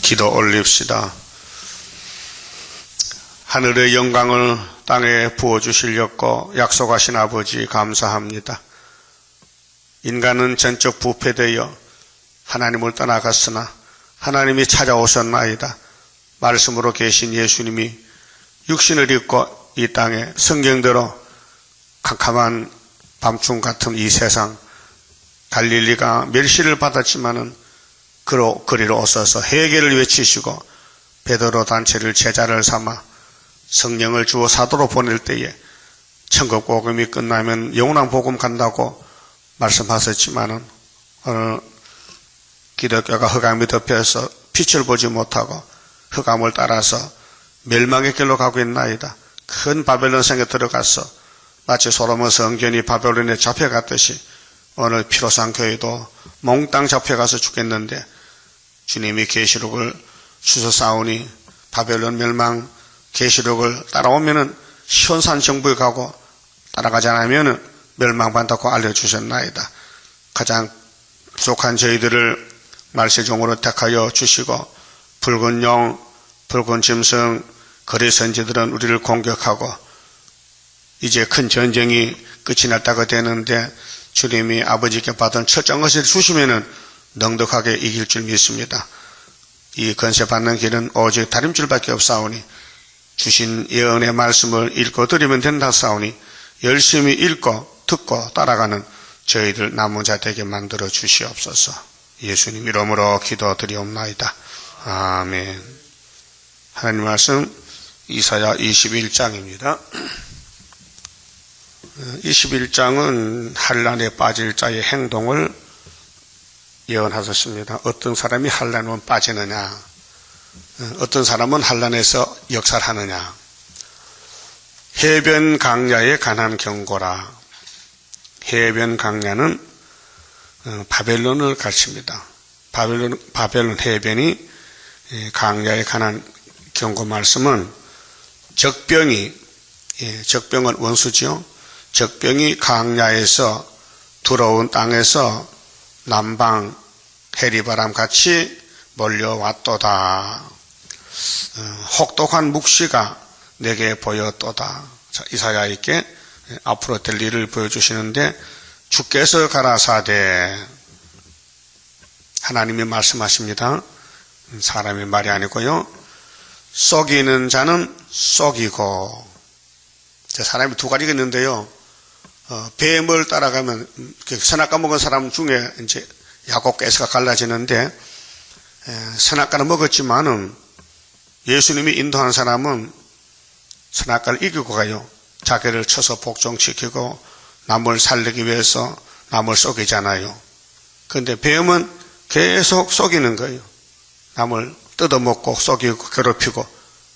기도 올립시다. 하늘의 영광을 땅에 부어주시려고 약속하신 아버지 감사합니다. 인간은 전적 부패되어 하나님을 떠나갔으나 하나님이 찾아오셨나이다. 말씀으로 계신 예수님이 육신을 입고 이 땅에 성경대로 캄캄한 밤중 같은 이 세상, 갈릴리가 멸시를 받았지만은 그로 거리로 오셔서 회개를 외치시고 베드로 단체를 제자를 삼아 성령을 주어 사도로 보낼 때에 천국 복음이 끝나면 영원한 복음 간다고 말씀하셨지만은 오늘 기독교가 흑암이 덮여서 빛을 보지 못하고 흑암을 따라서 멸망의 길로 가고 있나이다. 큰 바벨론 성에 들어가서 마치 솔로몬 성전이 바벨론에 잡혀갔듯이 오늘 피로상 교회도 몽땅 잡혀가서 죽겠는데 주님이 계시록을 주소싸우니 바벨론 멸망 계시록을 따라오면은 시온산 정부에 가고 따라가지 않으면은 멸망받는다고 알려주셨나이다. 가장 부족한 저희들을 말세종으로 택하여 주시고 붉은 용, 붉은 짐승, 거리 선지들은 우리를 공격하고 이제 큰 전쟁이 끝이 났다고 되는데 주님이 아버지께 받은 첫째 것을 주시면은 넉넉하게 이길 줄 믿습니다. 이 건세 받는 길은 오직 다림줄밖에 없사오니 주신 예언의 말씀을 읽고 드리면 된다 사오니 열심히 읽고 듣고 따라가는 저희들 남은 자 되게 만들어 주시옵소서. 예수님 이름으로 기도드리옵나이다. 아멘. 하나님 말씀 이사야 21장입니다. 21장은 환난에 빠질 자의 행동을 예언하셨습니다. 어떤 사람이 환난에 빠지느냐, 어떤 사람은 환난에서 역살하느냐. 해변 강야에 관한 경고라. 해변 강야는 바벨론을 가르칩니다. 바벨론 해변이 강야에 관한 경고 말씀은 적병은 원수지요. 적병이 강야에서 들어온 땅에서 남방 해리바람 같이 몰려왔도다. 혹독한 묵시가 내게 보였도다. 자, 이사야에게 앞으로 될 일을 보여주시는데 주께서 가라사대 하나님이 말씀하십니다. 사람의 말이 아니고요. 속이는 자는 속이고 사람이 두 가지가 있는데요. 뱀을 따라가면 선악과 먹은 사람 중에 이제 야곱께서가 갈라지는데 선악과는 먹었지만은 예수님이 인도한 사람은 선악과를 이기고 가요. 자기를 쳐서 복종시키고 남을 살리기 위해서 남을 속이잖아요. 그런데 뱀은 계속 속이는 거예요. 남을 뜯어먹고 속이고 괴롭히고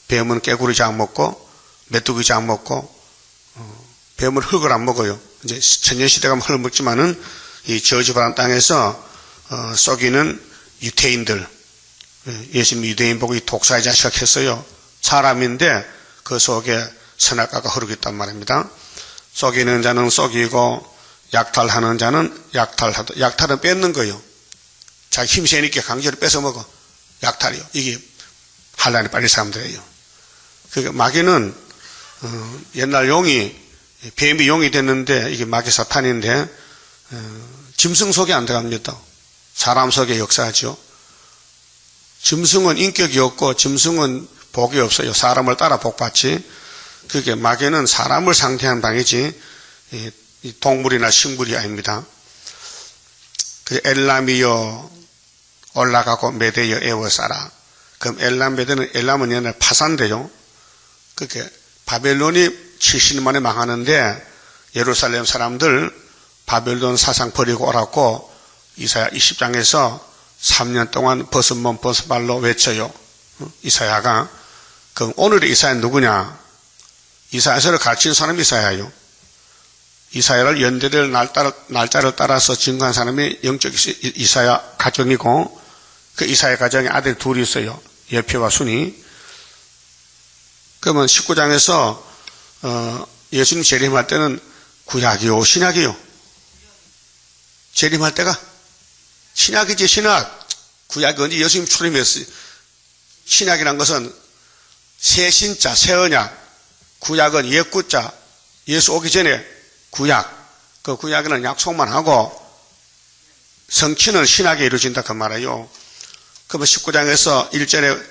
뱀은 깨구리장 먹고 메뚜기장 먹고 뱀은 흙을 안 먹어요. 이제 천년시대가 흙을 먹지만은 이 저주받은 땅에서 속이는 유태인들, 예수님 유대인 보고 이 독사의 자식을 했어요. 사람인데 그 속에 선악과가 흐르고 있단 말입니다. 속이는 자는 속이고 약탈하는 자는 약탈하다. 약탈은 뺏는 거예요. 자기 힘 세니까 강제로 뺏어 먹어. 약탈이요. 이게 환난에 빠질 사람들이에요. 그러니까 마귀는 옛날 뱀이 용이 됐는데 이게 마귀 사탄인데 짐승 속에 안 들어갑니다. 사람 속에 역사하죠. 짐승은 인격이 없고 짐승은 복이 없어요. 사람을 따라 복받지. 그게 마귀는 사람을 상대한 방이지 동물이나 식물이 아닙니다. 엘람이여 올라가고 메대여 에워싸라. 그럼 엘람은 옛날 파산돼요. 그게 바벨론이 70년 만에 망하는데 예루살렘 사람들 바벨론 사상 버리고 오라고 이사야 20장에서 3년 동안 벗은 몸 벗은 발로 외쳐요. 이사야가. 그럼 오늘의 이사야는 누구냐? 이사야서를 가르친 사람이 이사야요. 이사야를 연대될 날짜를 따라서 증거한 사람이 영적 이사야 가정이고 그 이사야 가정에 아들 둘이 있어요. 예표와 순이. 그러면 19장에서 예수님 재림할 때는 구약이요 신약이요? 재림할 때가 신약이지 신약. 구약이 언제 예수님 출임했어요. 신약이란 것은 새 신자, 새 언약, 구약은 옛 구자, 예수 오기 전에 구약, 그 구약에는 약속만 하고 성취는 신약에 이루어진다 그 말이에요. 그러면 19장에서 1절에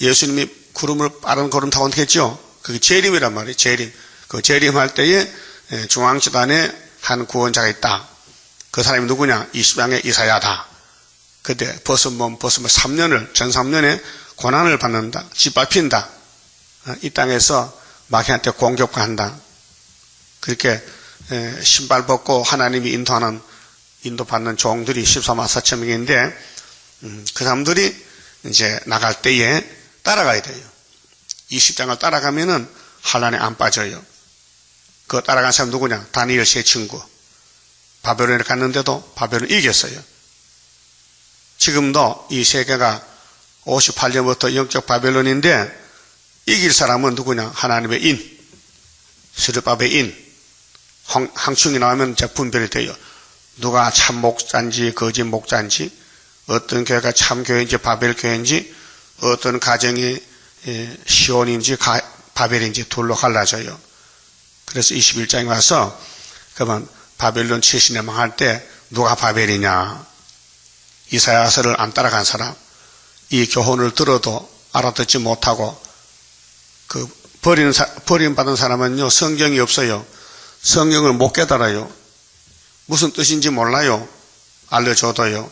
예수님이 빠른 걸음 타고 했죠. 그게 재림이란 말이에요. 재림. 그 재림할 때에 중앙지단에 한 구원자가 있다. 그 사람이 누구냐? 20장의 이사야다. 그때 벗은 몸 3년을, 전 3년에 고난을 받는다. 짓밟힌다. 이 땅에서 마귀한테 공격한다. 그렇게 신발 벗고 하나님이 인도받는 종들이 14만 4천 명인데, 그 사람들이 이제 나갈 때에 따라가야 돼요. 20장을 따라가면은 환란에 안 빠져요. 그 따라간 사람 누구냐? 다니엘 세 친구. 바벨론에 갔는데도 바벨론 이겼어요. 지금도 이 세계가 58년부터 영적 바벨론인데 이길 사람은 누구냐? 하나님의 인, 스르바벨 인. 항충이 나오면 이제 분별이 돼요. 누가 참 목자인지 거짓 목자인지, 어떤 교회가 참 교회인지 바벨 교회인지, 어떤 가정이 시온인지 바벨인지 둘로 갈라져요. 그래서 21장에 와서 그러면 바벨론 70년 망할 때 누가 바벨이냐? 이사야서를 안 따라간 사람, 이 교훈을 들어도 알아듣지 못하고 그 버림받은 사람은요, 성경이 없어요. 성경을 못 깨달아요. 무슨 뜻인지 몰라요. 알려줘도요.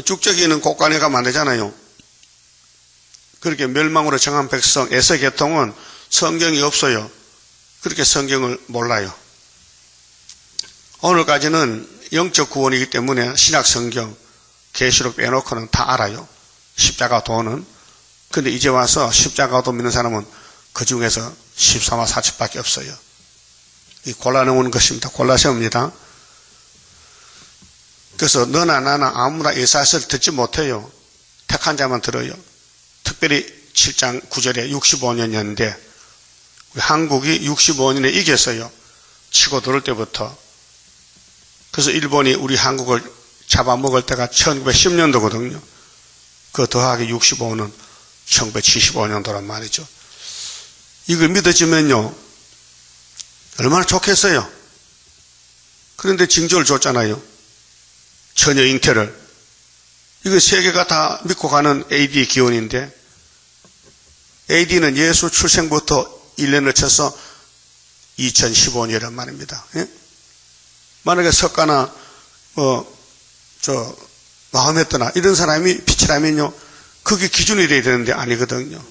쭉저기는 곳간에 가면 안 되잖아요. 그렇게 멸망으로 정한 백성 에서계통은 성경이 없어요. 그렇게 성경을 몰라요. 오늘까지는 영적 구원이기 때문에 신약 성경, 계시록 빼놓고는 다 알아요. 십자가 도는. 근데 이제 와서 십자가도 믿는 사람은 그 중에서 14만 4천밖에 없어요. 이 골라놓은 것입니다. 골라세웁니다. 그래서 너나 나나 아무나 이사야서를 듣지 못해요. 택한 자만 들어요. 특별히 7장 9절에 65년이었는데 한국이 65년에 이겼어요. 치고 들을 때부터. 그래서 일본이 우리 한국을 잡아먹을 때가 1910년도거든요. 그 더하기 65는 1975년도란 말이죠. 이걸 믿어지면요, 얼마나 좋겠어요. 그런데 징조를 줬잖아요. 처녀 잉태를. 이거 세계가 다 믿고 가는 AD 기원인데, AD는 예수 출생부터 1년을 쳐서 2015년이란 말입니다. 예? 만약에 석가나 마호메트나 이런 사람이 빛이라면요, 그게 기준이 돼야 되는데 아니거든요.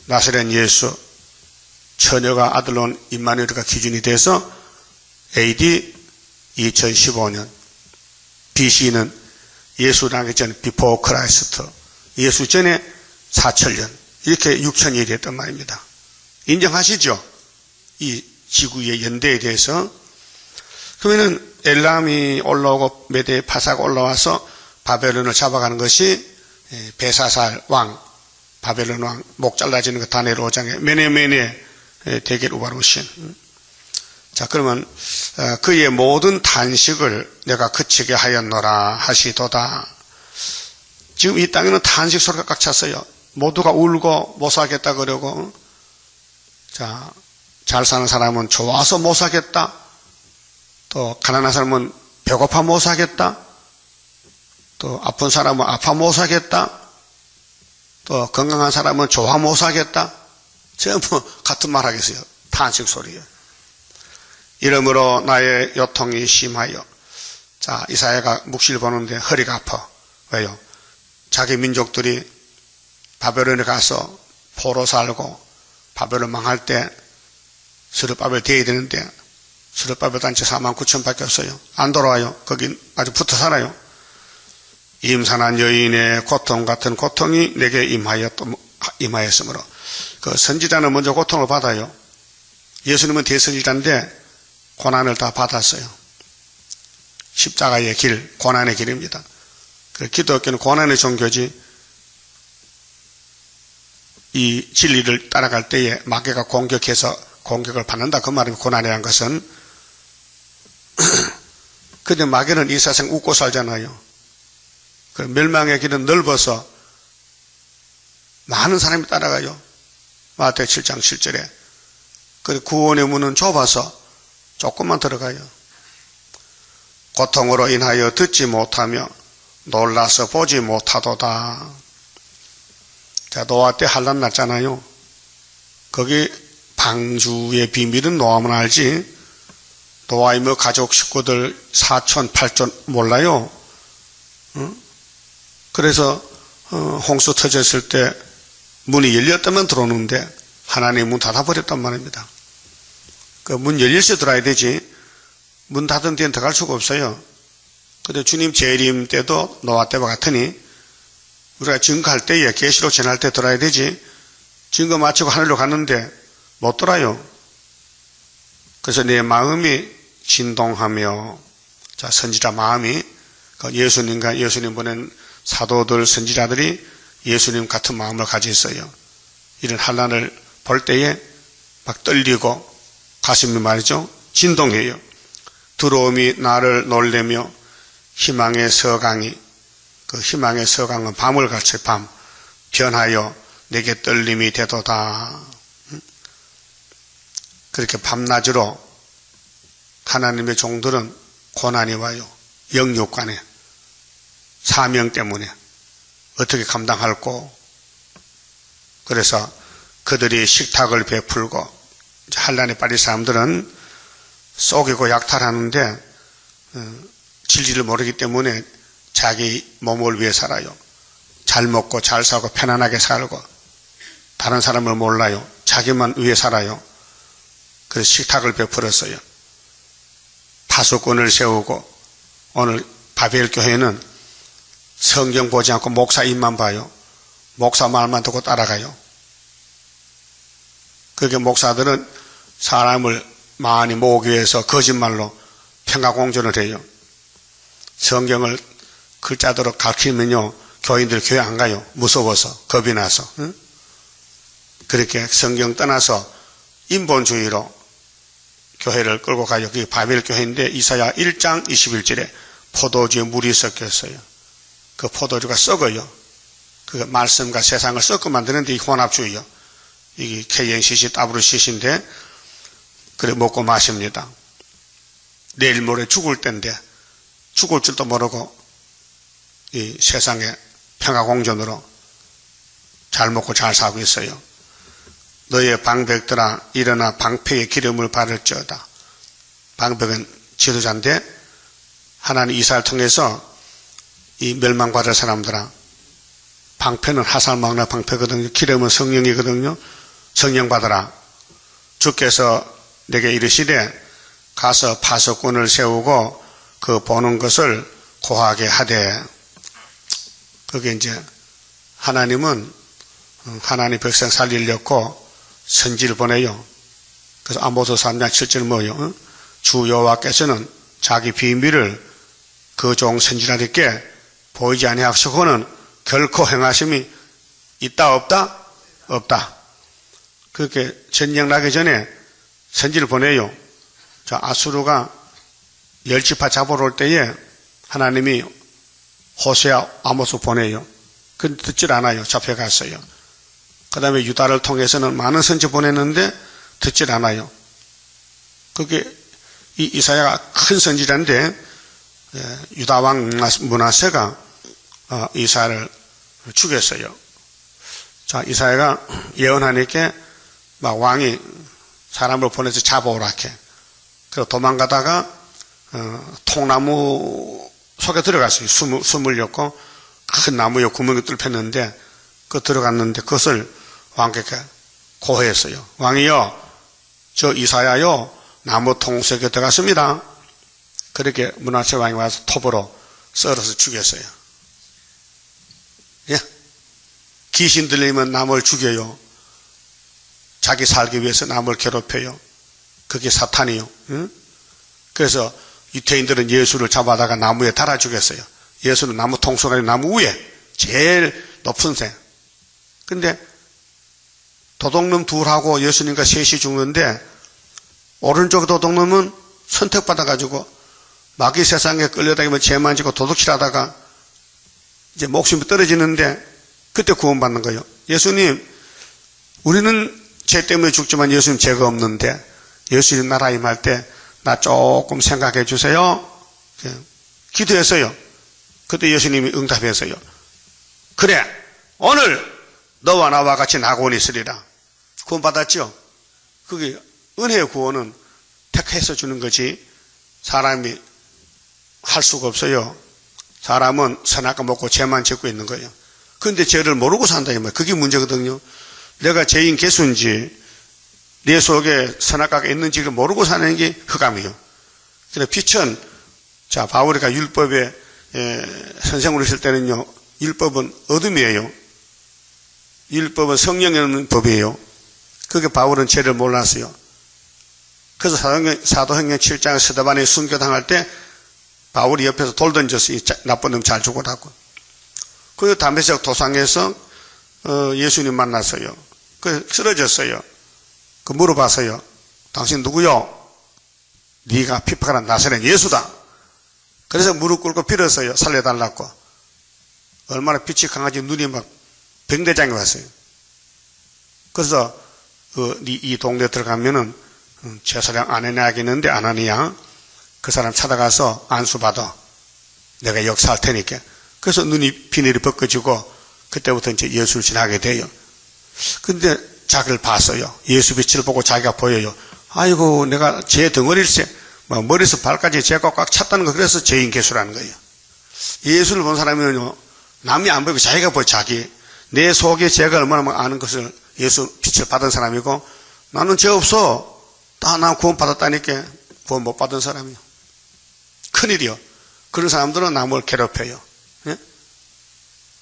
나사렛 예수, 처녀가 아들 낳은 임마누엘가 기준이 돼서 AD 2015년, BC는 예수 나기 전 비포 크라이스트, 예수 전에 4천년, 이렇게 6천일이 됐단 말입니다. 인정하시죠? 이 지구의 연대에 대해서. 그러면은 엘람이 올라오고 메대 파사가 올라와서 바벨론을 잡아가는 것이 베사살 왕, 바벨론 왕, 목 잘라지는 그 다니엘 5장에 메네메네 대겔 우바르신. 자, 그러면 그의 모든 탄식을 내가 그치게 하였노라 하시도다. 지금 이 땅에는 탄식 소리가 꽉 찼어요. 모두가 울고 못 살겠다 그러고, 자, 잘 사는 사람은 좋아서 못 살겠다. 또 가난한 사람은 배고파 못 살겠다. 또 아픈 사람은 아파 못 살겠다. 또 건강한 사람은 좋아 못 살겠다. 전부 같은 말 하겠어요. 탄식 소리예요. 이러므로 나의 요통이 심하여. 자, 이사야가 묵시를 보는데 허리가 아파. 왜요? 자기 민족들이 바벨론에 가서 포로 살고 바벨론 망할 때 스룹바벨 대야 되는데 스룹바벨 단체 4만 9천 밖에 없어요. 안 돌아와요. 거기 아주 붙어 살아요. 임산한 여인의 고통 같은 고통이 내게 임하였으므로. 그 선지자는 먼저 고통을 받아요. 예수님은 대선지자인데 고난을 다 받았어요. 십자가의 길, 고난의 길입니다. 기독교는 고난의 종교지, 이 진리를 따라갈 때에 마귀가 공격을 받는다. 그 말이 고난이라는 것은. 근데 마귀는 이 세상 웃고 살잖아요. 그 멸망의 길은 넓어서 많은 사람이 따라가요. 마태복음 7장 7절에. 그리고 구원의 문은 좁아서 조금만 들어가요. 고통으로 인하여 듣지 못하며 놀라서 보지 못하도다. 자, 노아 때 환난 났잖아요. 거기 방주의 비밀은 노아만 알지, 노아의 뭐 가족 식구들 4천 8천 몰라요. 그래서 홍수 터졌을 때 문이 열렸다면 들어오는데 하나님 문 닫아버렸단 말입니다. 그 문 열릴 때 들어야 되지, 문 닫은 데는 들어갈 수가 없어요. 근데 주님 재림 때도 노아 때와 같으니 우리가 증거할 때에 계시록 전할 때 들어야 되지, 증거 마치고 하늘로 갔는데 못 들어요. 그래서 내 마음이 진동하며, 자, 선지자 마음이, 예수님과 예수님 보낸 사도들, 선지자들이 예수님 같은 마음을 가지고 있어요. 이런 환난을 볼 때에 막 떨리고 가슴이 말이죠, 진동해요. 두려움이 나를 놀래며 희망의 서강이, 그 희망의 서강은 밤을 같이 밤 변하여 내게 떨림이 되도다. 그렇게 밤낮으로 하나님의 종들은 고난이 와요. 영육간에 사명 때문에 어떻게 감당할꼬. 그래서 그들이 식탁을 베풀고, 환난에 빠진 사람들은 속이고 약탈하는데 진리를 모르기 때문에 자기 몸을 위해 살아요. 잘 먹고 잘 사고 편안하게 살고 다른 사람을 몰라요. 자기만 위해 살아요. 그래서 식탁을 베풀었어요. 파수꾼을 세우고, 오늘 바벨 교회는 성경 보지 않고 목사 입만 봐요. 목사 말만 듣고 따라가요. 그렇게 목사들은 사람을 많이 모으기 위해서 거짓말로 평가공전을 해요. 성경을 글자대로 가르치면요, 교인들 교회 안 가요. 무서워서, 겁이 나서. 응? 그렇게 성경 떠나서 인본주의로 교회를 끌고 가요. 그게 바벨 교회인데 이사야 1장 21절에 포도주에 물이 섞였어요. 그 포도주가 썩어요. 그 말씀과 세상을 섞어 만드는데 이 혼합주의요. 이게 KNCC, WCC인데 그래 먹고 마십니다. 내일 모레 죽을 때인데 죽을 줄도 모르고 이 세상의 평화공전으로 잘 먹고 잘 살고 있어요. 너의 방백들아 일어나 방패의 기름을 바를지어다. 방백은 지도자인데 하나님 이사를 통해서 이 멸망받을 사람들아, 방패는 하살망나 방패거든요. 기름은 성령이거든요. 성령 받아라. 주께서 내게 이르시되 가서 파수꾼을 세우고 그 보는 것을 고하게 하되. 그게 이제 하나님은 하나님 백성 살리려고 선지를 보내요. 그래서 아모스 3장 7절 뭐예요? 주 여호와께서는 자기 비밀을 그 종 선지자들께 보이지 아니하시고는 결코 행하심이 있다 없다? 없다. 그렇게 전쟁 나기 전에 선지를 보내요. 자, 아수르가 열지파 잡으러 올 때에 하나님이 호세아, 아모스 보내요. 근데 듣질 않아요. 잡혀갔어요. 그 다음에 유다를 통해서는 많은 선지 보냈는데 듣질 않아요. 그게 이 이사야가 큰 선지자인데 유다 왕 므낫세가 이사야를 죽였어요. 자, 이사야가 예언하니까 막 왕이 사람을 보내서 잡아오라 해. 그래서 도망가다가 통나무 속에 들어갔어요. 숨을 렸고 큰 나무에 구멍이 뚫혔는데 그 들어갔는데 그것을 왕께 고해했어요. 왕이요, 저 이사야요 나무 통 속에 들어갔습니다. 그렇게 므낫세 왕이 와서 톱으로 썰어서 죽였어요. 예? 귀신 들리면 남을 죽여요. 자기 살기 위해서 남을 괴롭혀요. 그게 사탄이요. 응? 그래서 유태인들은 예수를 잡아다가 나무에 달아 죽였어요. 예수는 나무 통속에 나무 위에 제일 높은 새. 근데 도둑놈 둘하고 예수님과 셋이 죽는데 오른쪽 도둑놈은 선택받아가지고 마귀 세상에 끌려다니며 죄만 지고 도둑질하다가 이제 목숨이 떨어지는데 그때 구원받는 거예요. 예수님, 우리는 죄 때문에 죽지만 예수님 죄가 없는데 예수님 나라 임할 때 나 조금 생각해 주세요. 기도했어요. 그때 예수님이 응답했어요. 그래, 오늘 너와 나와 같이 낙원이 있으리라. 구원받았죠? 그게 은혜의 구원은 택해서 주는 거지 사람이 할 수가 없어요. 사람은 선악과 먹고 죄만 짓고 있는 거예요. 그런데 죄를 모르고 산다 이 말이에요. 그게 문제거든요. 내가 죄인 개수인지 내 속에 선악과가 있는지를 모르고 사는 게 흑암이에요. 그래서 빛은, 자, 바울이가 율법에 선생으로 있을 때는요, 율법은 어둠이에요. 율법은 성령이 없는 법이에요. 그게 바울은 죄를 몰랐어요. 그래서 사도행전 7장 스데반이 순교당할 때 바울이 옆에서 돌 던져서 이 나쁜 놈 잘 죽어라고. 그 담에색 도상에서 예수님 만났어요. 그 쓰러졌어요. 그 물어봤어요. 당신 누구요? 네가 핍박하는 나사렛 예수다. 그래서 무릎 꿇고 빌었어요. 살려달라고. 얼마나 빛이 강하지 눈이 막 병대장이 왔어요. 그래서 이 동네 들어가면은 제사장 안 해놔야겠는데 안 하니야. 그 사람 찾아가서 안수받아. 내가 역사할 테니까. 그래서 눈이 비늘이 벗겨지고 그때부터 이제 예수를 지나게 돼요. 근데 자기를 봤어요. 예수 빛을 보고 자기가 보여요. 아이고 내가 죄 덩어리일세. 머리에서 발까지 죄가 꽉 찼다는 거. 그래서 죄인 개수라는 거예요. 예수를 본 사람은요, 남이 안 보이고 자기가 보여. 자기 내 속에 죄가 얼마나 아는 것을 예수 빛을 받은 사람이고, 나는 죄 없어. 나 구원 받았다니까. 구원 못 받은 사람이요. 큰일이요. 그런 사람들은 남을 괴롭혀요. 예?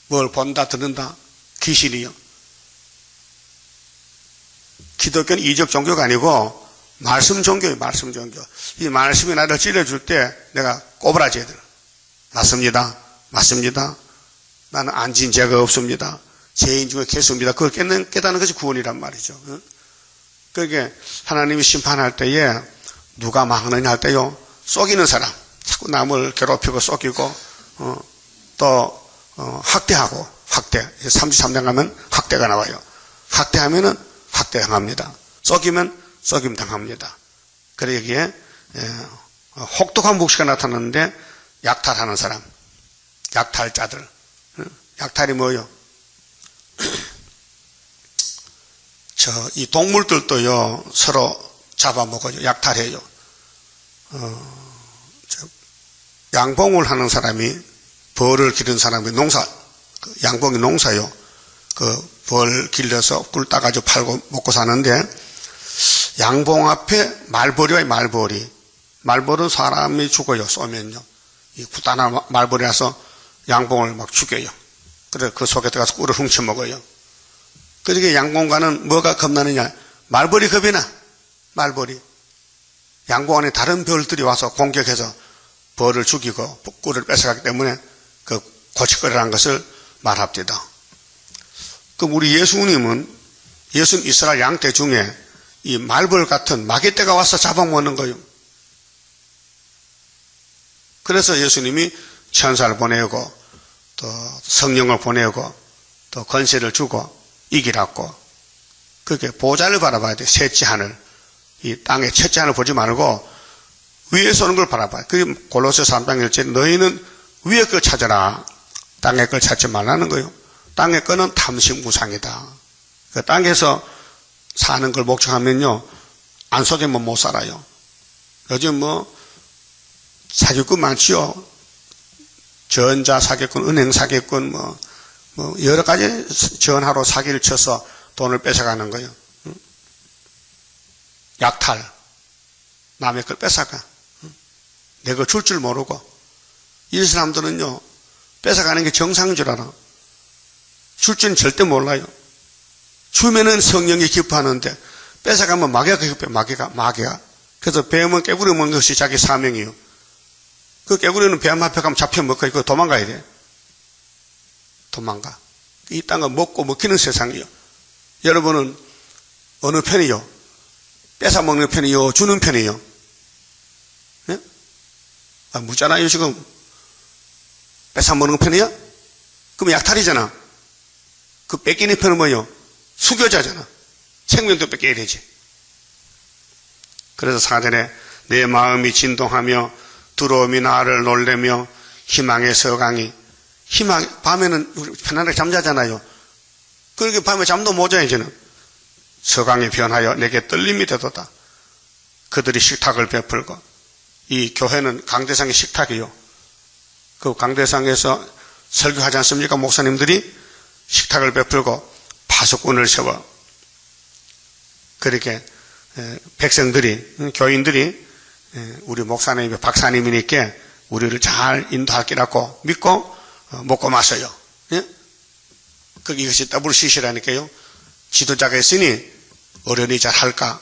뭘 본다 듣는다 귀신이요. 기독교는 이적 종교가 아니고 말씀 종교예요. 말씀 종교. 이 말씀이 나를 찔러줄 때 내가 꼬부라져야 돼요. 맞습니다. 맞습니다. 나는 안 지은 죄가 없습니다. 죄인 중에 개수입니다. 그걸 깨닫는 것이 구원이란 말이죠. 그러니까 하나님이 심판할 때에 누가 망하느냐 할 때요, 속이는 사람, 자꾸 남을 괴롭히고 속이고 또 학대하고, 학대 33장 가면 학대가 나와요. 학대하면은 학대 당합니다. 속이면 속임 당합니다. 그래 여기에 혹독한 묵시가 나타나는데 약탈하는 사람, 약탈자들. 약탈이 뭐예요? 이 동물들도요 서로 잡아먹어요. 약탈해요. 양봉을 하는 사람이, 벌을 기른 사람이 양봉이 농사요. 그 벌 길러서 꿀 따가지고 팔고 먹고 사는데, 양봉 앞에 말벌이 와요. 말벌은 사람이 죽어요. 쏘면요. 이 구단한 말벌이 와서 양봉을 막 죽여요. 그래서 그 속에 들어가서 꿀을 훔쳐 먹어요. 그러니까 양봉과는 뭐가 겁나느냐? 말벌이 겁이 나. 말벌이. 양봉 안에 다른 벌들이 와서 공격해서 벌을 죽이고 꿀을 뺏어가기 때문에 그 고치거리라는 것을 말합니다. 그럼 우리 예수님은 이스라엘 양떼 중에 이 말벌 같은 마귀떼가 와서 잡아먹는 거예요. 그래서 예수님이 천사를 보내고 또 성령을 보내고 또 권세를 주고 이기라고. 그렇게 보좌를 바라봐야 돼. 셋째 하늘. 이 땅의 첫째 하늘 보지 말고 위에서 오는 걸 바라봐요. 그게 골로새 3장 1절, 너희는 위의 걸 찾아라. 땅의 걸 찾지 말라는 거예요. 땅의 거는 탐심 우상이다. 그 땅에서 사는 걸 목적하면요, 안 속이면 못 살아요. 요즘 사기꾼 많지요. 전자 사기꾼, 은행 사기꾼, 여러 가지 전화로 사기를 쳐서 돈을 뺏어가는 거예요. 약탈. 남의 걸 뺏어가. 내 거 줄 줄 모르고. 이 사람들은요, 뺏어가는 게 정상인 줄 알아. 줄 줄은 절대 몰라요. 주면은 성령이 기뻐하는데, 뺏어가면 마귀가 기뻐해. 마귀가. 그래서 뱀은 깨구리 먹는 것이 자기 사명이에요. 그 깨구리는 뱀 앞에 가면 잡혀 먹고 이거 도망가야 돼. 도망가. 이 땅은 먹고 먹히는 세상이요. 여러분은 어느 편이요? 뺏어 먹는 편이요? 주는 편이요? 예? 묻잖아요, 지금. 뺏어 먹는 편이야? 그럼 약탈이잖아. 그 뺏기는 편은 뭐예요? 수교자잖아. 생명도 뺏겨야 되지. 그래서 사전에 내 마음이 진동하며 두려움이 나를 놀래며 희망의 서강이 밤에는 우리 편안하게 잠자잖아요. 그렇게 밤에 잠도 못 자요. 이제는 서강이 변하여 내게 떨림이 되도다. 그들이 식탁을 베풀고 이 교회는 강대상의 식탁이요. 그 강대상에서 설교하지 않습니까? 목사님들이 식탁을 베풀고 파수꾼을 세워 그렇게 백성들이 교인들이 우리 목사님이 박사님이니까 우리를 잘 인도할 거라고 믿고 먹고 마셔요. 예? 이것이 WCC라니까요. 지도자가 있으니 어른이 잘 할까?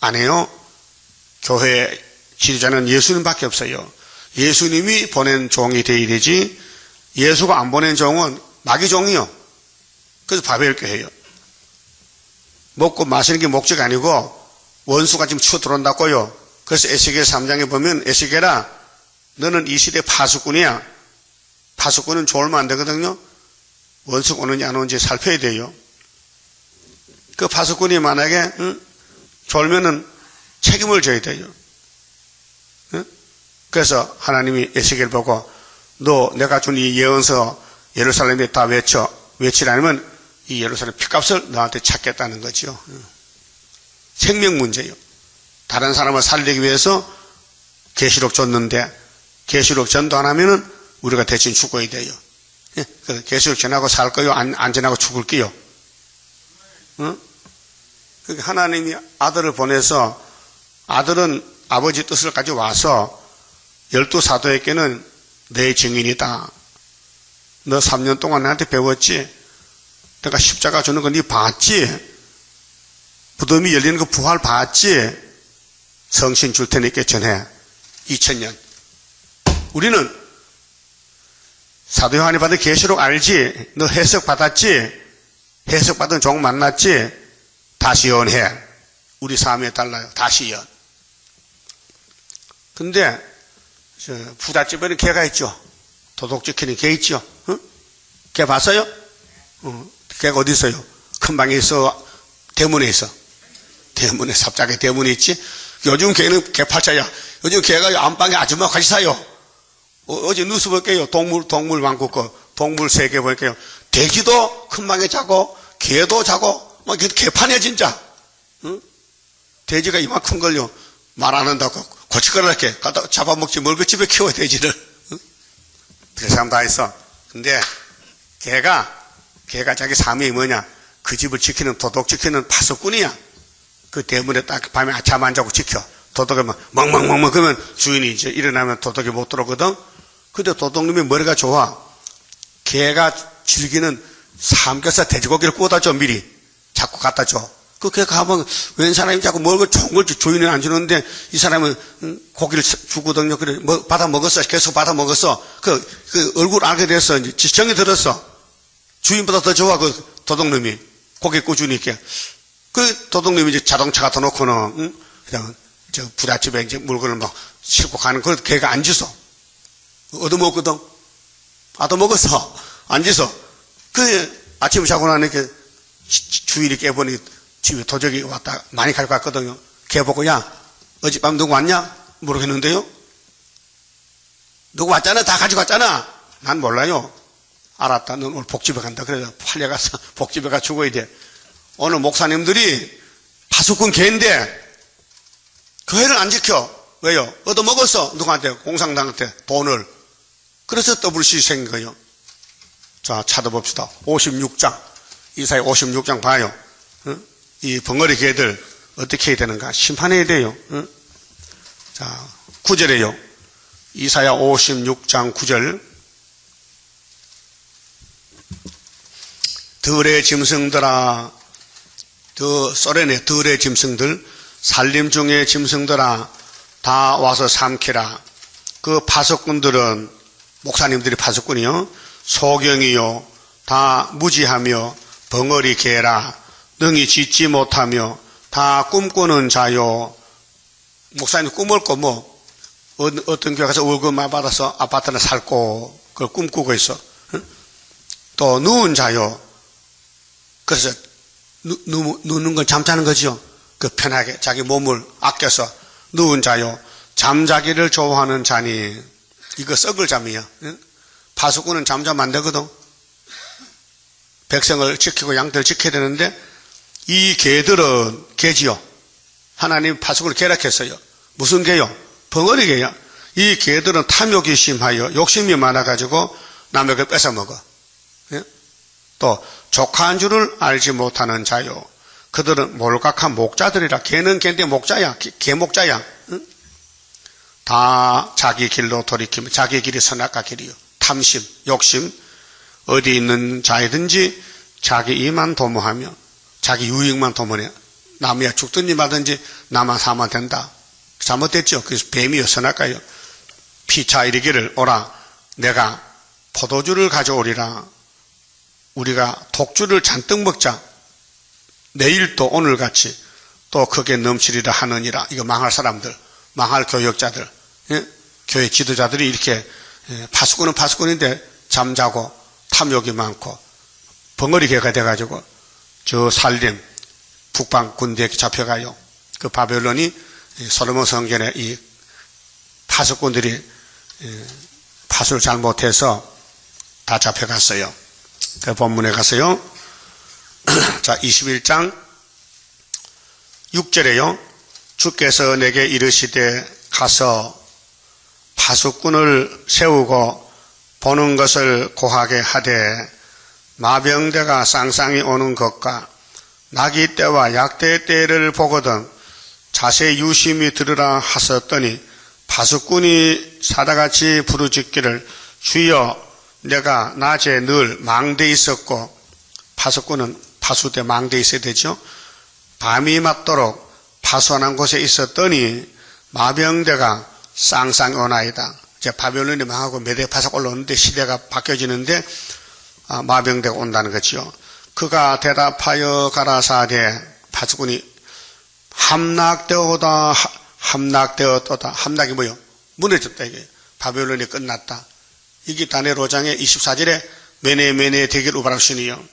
안 해요. 교회 지도자는 예수님밖에 없어요. 예수님이 보낸 종이 되어야 되지 예수가 안 보낸 종은 마귀 종이요. 그래서 바벨교회예요. 먹고 마시는 게 목적 아니고 원수가 지금 치고 들어온다고요. 그래서 에스겔 3장에 보면 에스겔아 너는 이 시대 파수꾼이야. 파수꾼은 졸면 안 되거든요. 원수가 오는지 안 오는지 살펴야 돼요. 그 파수꾼이 만약에 졸면은 책임을 져야 돼요. 그래서 하나님이 에스겔 보고 너 내가 준 이 예언서 예루살렘에 다 외치라면 이 예루살렘 핏값을 너한테 찾겠다는 거죠. 생명 문제요. 다른 사람을 살리기 위해서 계시록 줬는데 계시록 전도 안 하면은 우리가 대신 죽어야 돼요. 그래서 계시록 전하고 살 거요? 안 전하고 죽을 거요? 그러니까 하나님이 아들을 보내서 아들은 아버지 뜻을 가지고 와서 12사도에게는 내 증인이다. 너 3년 동안 나한테 배웠지? 내가 십자가 주는 거 네 봤지? 무덤이 열리는 거 부활 봤지? 성신 줄 테니까 전해. 2000년. 우리는 사도 요한이 받은 계시록 알지? 너 해석 받았지? 해석 받은 종 만났지? 다시 연해. 우리 삶에 달라요. 다시 연. 근데 부잣집에는 개가 있죠. 도둑 지키는 개 있죠. 개 봤어요? 개가 어디 있어요? 큰 방에 있어? 대문에 있어? 대문에, 삽작에 대문에 있지? 요즘 개는 개팔자야. 요즘 개가 안방에 아줌마 같이 사요. 어제 뉴스 볼게요. 동물 왕국 거 동물 세계 볼게요. 돼지도 큰 방에 자고 개도 자고 막 개판이야 진짜. 돼지가 이만큼 걸요. 말 안 한다고 고치거렇게 갖다 잡아먹지 뭘 그 집에 키워야 돼지를. 그 사람 다 있어. 근데 개가 자기 삶이 뭐냐? 그 집을 지키는 도둑 지키는 파수꾼이야. 그 대문에 딱 밤에 잠 안 자고 지켜. 도둑이 막 멍멍멍멍 그러면 주인이 이제 일어나면 도둑이 못 들어오거든. 근데 도둑님이 머리가 좋아. 개가 즐기는 삼겹살 돼지고기를 구워다 줘 미리. 자꾸 갖다 줘. 그 개 가면 웬 사람이 자꾸 먹을 좋은 걸 주인은 안 주는데 이 사람은 고기를 주거든요. 그래 뭐 받아 먹었어. 계속 받아 먹었어. 그 얼굴 알게 됐어. 이제 지정이 들었어. 주인보다 더 좋아 그 도둑놈이 고기 구주니까. 그 도둑놈이 이제 자동차 갖다 놓고는 그냥 저 부잣집에 이제 물건을 막 싣고 가는 그 개가 안 짖어. 얻어먹거든. 얻어먹었어. 안 짖어. 그 아침에 자고 나니까 주인이 깨보니 집에 도적이 왔다 많이 갈 것 같거든요. 개 보고 야 어젯밤 누구 왔냐? 모르겠는데요. 누구 왔잖아. 다 가지고 왔잖아. 난 몰라요. 알았다. 넌 오늘 복집에 간다. 그래서 팔려가서 복집에 가 죽어야 돼. 오늘 목사님들이 파수꾼 개인데 교회를 안 지켜. 왜요? 얻어먹었어. 누구한테? 공산당한테 돈을. 그래서 WC 생긴 거예요. 자, 찾아봅시다. 56장. 이사야 56장 봐요. 이 벙어리 개들 어떻게 해야 되는가? 심판해야 돼요. 자, 9절에요. 이사야 56장 9절. 들의 짐승들아, 소련의 들의 짐승들, 산림 중의 짐승들아, 다 와서 삼키라. 그 파수꾼들은, 목사님들이 파수꾼이요, 소경이요, 다 무지하며 벙어리 개라. 능히 짓지 못하며 다 꿈꾸는 자요. 목사님 꿈을 꿔 어떤 교회 가서 월급만 받아서 아파트나 살고 그걸 꿈꾸고 있어. 또 누운 자요. 그래서 누는 건 잠자는 거지요. 그 편하게 자기 몸을 아껴서 누운 자요. 잠자기를 좋아하는 자니. 이거 썩을 잠이야. 파수꾼은 잠자면 안 되거든. 백성을 지키고 양들을 지켜야 되는데 이 개들은 개지요. 하나님 파수꾼을 개락했어요. 무슨 개요? 벙어리 개야. 이 개들은 탐욕이 심하여 욕심이 많아가지고 남의 걸 뺏어먹어. 예? 또 족한 줄을 알지 못하는 자요. 그들은 몰각한 목자들이라. 개는 개인데 목자야. 개목자야. 응? 다 자기 길로 돌이키며 자기 길이 선악과 길이요. 탐심, 욕심, 어디 있는 자이든지 자기 이만 도모하며 자기 유익만 도모해. 남이야 죽든지 마든지 나만 사면 된다. 잘못됐죠. 그래서 뱀이요 선악과요. 피차 이르기를 오라 내가 포도주를 가져오리라. 우리가 독주를 잔뜩 먹자. 내일도 오늘같이 또 크게 넘치리라 하느니라. 이거 망할 사람들, 망할 교역자들, 예? 교회 지도자들이 이렇게 파수꾼은 파수꾼인데 잠자고 탐욕이 많고 벙어리 개가 돼가지고 저 살림 북방 군대에 잡혀가요. 그 바벨론이 솔로몬 성전에 이 파수꾼들이 파수를 잘못해서 다 잡혀갔어요. 그 본문에 가서요. 자, 21장 6절에요. 주께서 내게 이르시되 가서 파수꾼을 세우고 보는 것을 고하게 하되 마병대가 쌍쌍이 오는 것과 나귀 때와 약대 때를 보거든 자세 유심히 들으라 하셨더니 파수꾼이 사다같이 부르짖기를 주여 내가 낮에 늘 망대에 있었고 파수꾼은 파수 때 망대에 있어야 되죠. 밤이 맞도록 파수하는 곳에 있었더니 마병대가 쌍쌍 오나이다. 이제 바벨론이 망하고 메대 파석 올라오는데 시대가 바뀌어지는데 마병대가 온다는 거죠. 그가 대답하여 가라사대 파수꾼이 함락되어다 함락되었도다. 함락이 뭐요? 무너졌다 이게. 바벨론이 끝났다. 이게 다니엘 5장의 24절에 메네 대길 우바락신이요.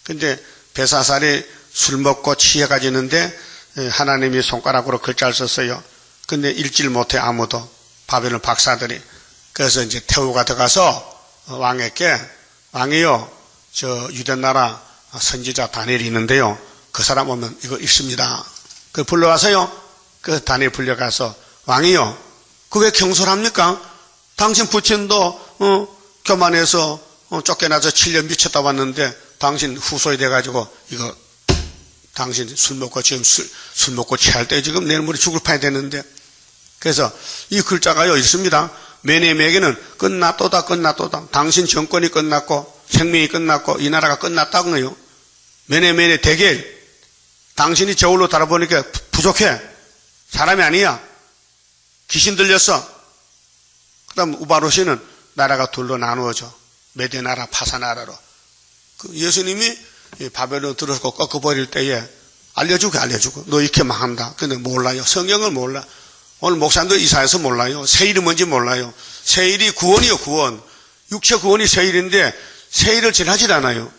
근데 벨사살이 술 먹고 취해가지는데 하나님이 손가락으로 글자를 썼어요. 근데 읽질 못해 아무도. 바벨론 박사들이. 그래서 이제 태우가 들어가서 왕에게 왕이요 저 유대나라 선지자 다니엘이 있는데요. 그 사람 오면 이거 읽습니다. 그 불러와서요. 그 다니엘 불려가서 왕이요 그 왜 경솔합니까? 당신 부친도 교만해서 쫓겨나서 7년 미쳤다 왔는데 당신 후손이 돼가지고 이거 당신 술 먹고 지금 술 먹고 취할 때 지금 내일 모레 죽을 판이 됐는데 그래서 이 글자가요 있습니다. 메네메에게는 끝났도다. 당신 정권이 끝났고 생명이 끝났고 이 나라가 끝났다는 거예요. 메네 대겔 당신이 저울로 달아보니까 부족해. 사람이 아니야. 귀신 들렸어. 그 다음 우바로시는 나라가 둘로 나누어져. 메대 나라 파사 나라로. 그 예수님이 바벨론 들어서 꺾어버릴 때에 알려주고 너 이렇게 망한다. 근데 몰라요. 성경을 몰라. 오늘 목사님도 이사해서 몰라요. 세일이 뭔지 몰라요. 세일이 구원이요 구원. 육체 구원이 세일인데 세일을 지나질 않아요.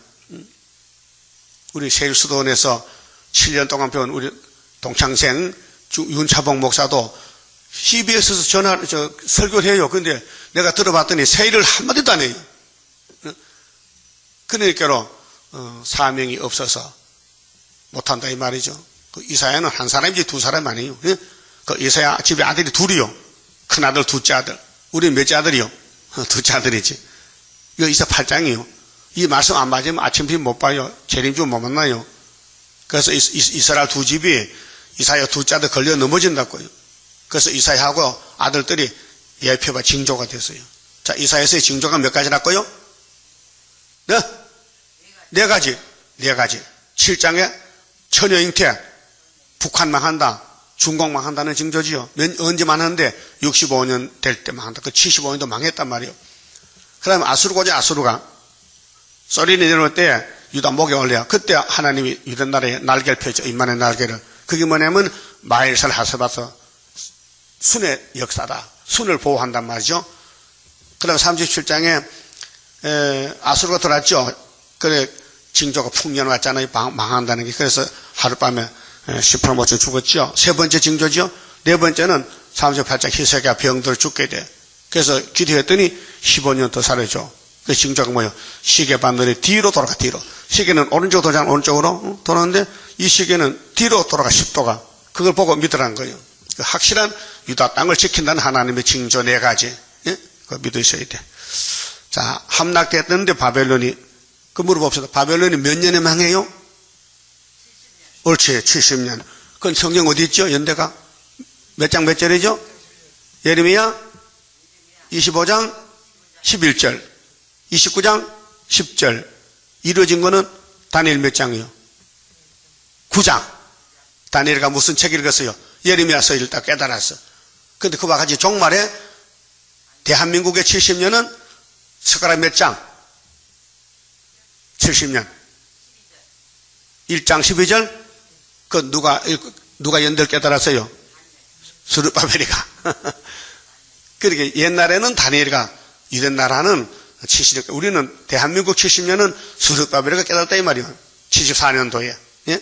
우리 세일수도원에서 7년 동안 배운 우리 동창생 윤차봉 목사도 CBS에서 설교를 해요. 근데 내가 들어봤더니 세일을 한마디도 안 해요. 그러니까 사명이 없어서 못한다 이 말이죠. 그 이사야는 한 사람이지 두 사람 아니에요. 그 이사야 집에 아들이 둘이요. 큰아들 둘째 아들. 우리 몇째 아들이요? 둘째 아들이지. 이거 이사 8장이요. 이 말씀 안 맞으면 아침비 못 봐요. 재림주 못 만나요. 그래서 이스라엘 두 집이 이사야 둘째 아들 걸려 넘어진다고요. 그래서 이사야하고 아들들이 예표가 징조가 됐어요. 자, 이사야서의 징조가 몇 가지라고요? 네 가지. 7장에 처녀 잉태, 북한 망한다, 중국 망한다는 징조지요. 언제 망하는데 65년 될 때 망한다. 그 75년도 망했단 말이에요. 그 다음에 아수르가 소리를 내놓을 때 유다 목에 올려요. 그때 하나님이 유다 나라에 날개를 펴죠. 인만의 날개를. 그게 뭐냐면 마일살 하서바서 순의 역사다. 순을 보호한단 말이죠. 그 다음에 37장에 아수르가 들어왔죠. 그래 징조가 풍년 왔잖아요. 망한다는 게. 그래서 하룻밤에 18만 5천 죽었죠. 세 번째 징조죠. 네 번째는 38장 희석이야 병들 죽게 돼. 그래서 기도했더니 15년 더 살아줘. 그 징조가 뭐예요? 시계 반들이 뒤로 돌아가, 뒤로. 시계는 오른쪽으로 돌잖아, 오른쪽으로 도는데 이 시계는 뒤로 돌아가 10도가. 그걸 보고 믿으라는 거예요. 그 확실한 유다 땅을 지킨다는 하나님의 징조 4가지. 예? 그거 믿으셔야 돼. 자, 함락됐는데 바벨론이, 그 물어봅시다. 바벨론이 몇 년에 망해요? 옳지, 70년. 그건 성경 어디 있죠? 연대가? 몇 장 몇 절이죠? 예레미야 25장 11절, 29장 10절. 이루어진 거는 다니엘 몇 장이요? 9장. 다니엘가 무슨 책 읽었어요? 예레미야서 읽다 깨달았어. 근데 그와 같이 종말에 대한민국의 70년은 스가랴 몇 장? 70년. 1장 12절? 그 누가 연대를 깨달았어요? 스룹바벨이가. 그렇게 옛날에는 다니엘가 이런 나라는 70년, 우리는 대한민국 70년은 스룹바벨이가 깨달았다 이 말이요. 74년도에. 예?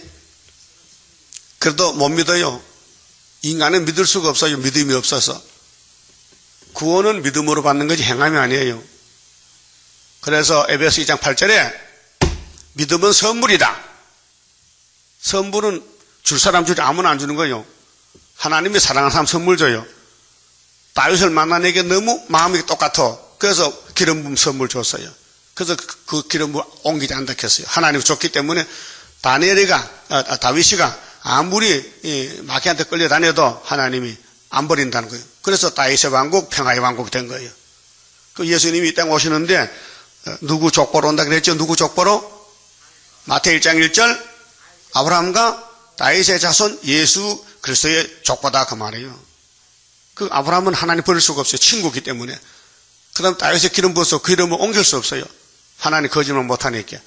그래도 못 믿어요. 인간은 믿을 수가 없어요. 믿음이 없어서. 구원은 믿음으로 받는 거지 행함이 아니에요. 그래서 에베소 2장 8절에 믿음은 선물이다. 선물은 줄 사람 주지 아무나 안 주는 거예요. 하나님이 사랑하는 사람 선물 줘요. 다윗을 만난 에게 너무 마음이 똑같아. 그래서 기름 부음 선물 줬어요. 그래서 그 기름 부음 옮기지 않다 했어요. 하나님이 줬기 때문에 다윗이가 아무리 마귀한테 끌려다녀도 하나님이 안 버린다는 거예요. 그래서 다윗의 왕국, 평화의 왕국이 된 거예요. 그 예수님이 이 땅 오시는데 누구 족보로 온다 그랬죠? 누구 족보로? 마태복음 1장 1절 아브라함과 다윗의 자손 예수 그리스도의 족보다 그 말이에요. 그 아브라함은 하나님 버릴 수가 없어요. 친구이기 때문에. 그 다음 다윗의 기름 부어서 그 이름을 옮길 수 없어요. 하나님 거짓말 못하니까.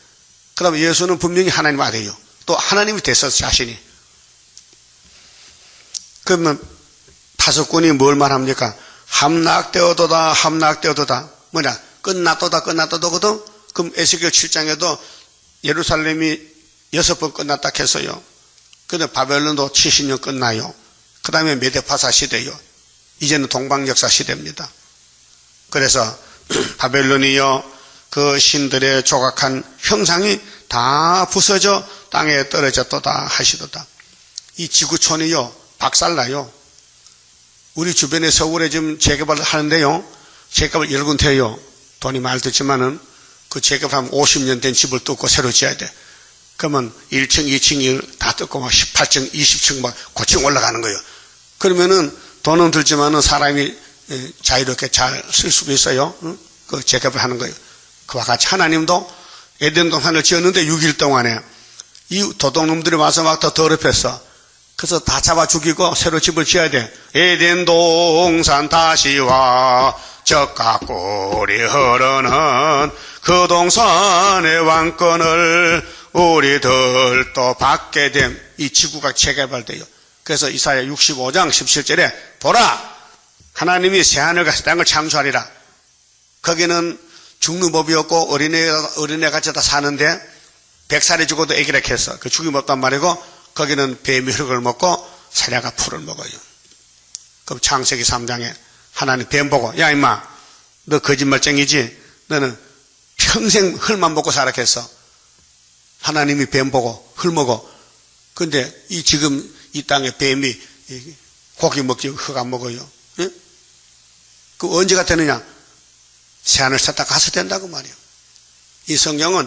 그 다음에 예수는 분명히 하나님 아들이에요. 또 하나님이 됐어서 자신이. 그러면 파수꾼이 뭘 말합니까? 함락되어도다, 함락되어도다. 뭐냐? 끝났도다, 끝났도거든? 그럼 에스겔 7장에도 예루살렘이 6번 끝났다 했어요. 근데 바벨론도 70년 끝나요. 그 다음에 메데파사 시대요. 이제는 동방역사 시대입니다. 그래서 바벨론이요, 그 신들의 조각한 형상이 다 부서져 땅에 떨어졌도다 하시도다. 이 지구촌이요, 박살나요. 우리 주변에 서울에 지금 재개발을 하는데요, 재개발 여러 군데 해요. 돈이 많이 들지만은 그 재개발하면 50년 된 집을 뚫고 새로 지어야 돼. 그러면 1층, 2층 다 뚫고 막 18층, 20층 막 고층 올라가는 거예요. 그러면은 돈은 들지만은 사람이 자유롭게 잘 쓸 수도 있어요. 응? 그 재개발 하는 거예요. 그와 같이 하나님도 에덴 동산을 지었는데 6일 동안에 이 도둑놈들이 와서 막 더 더럽혔어. 그래서 다 잡아 죽이고 새로 집을 지어야 돼. 에덴 동산 다시와 적과 꿀이 흐르는 그 동산의 왕권을 우리들 또 받게 됨. 이 지구가 재개발돼요. 그래서 이사야 65장 17절에 보라 하나님이 새하늘 같은 땅을 창조하리라. 거기는 죽는 법이 없고 어린애같이 다 사는데 100살이 죽어도 애기라 했어. 그 죽임 없단 말이고 거기는 뱀이 흙을 먹고 사자가 풀을 먹어요. 그럼 창세기 3장에 하나님 뱀 보고 야 임마 너 거짓말쟁이지? 너는 평생 흙만 먹고 살아 했어. 하나님이 뱀 보고 흙 먹어. 근데 지금 이 땅에 뱀이 고기 먹지 흙 안 먹어요. 예? 그 언제가 되느냐? 새하늘 샀다 가서 된다고 말이에요. 이 성경은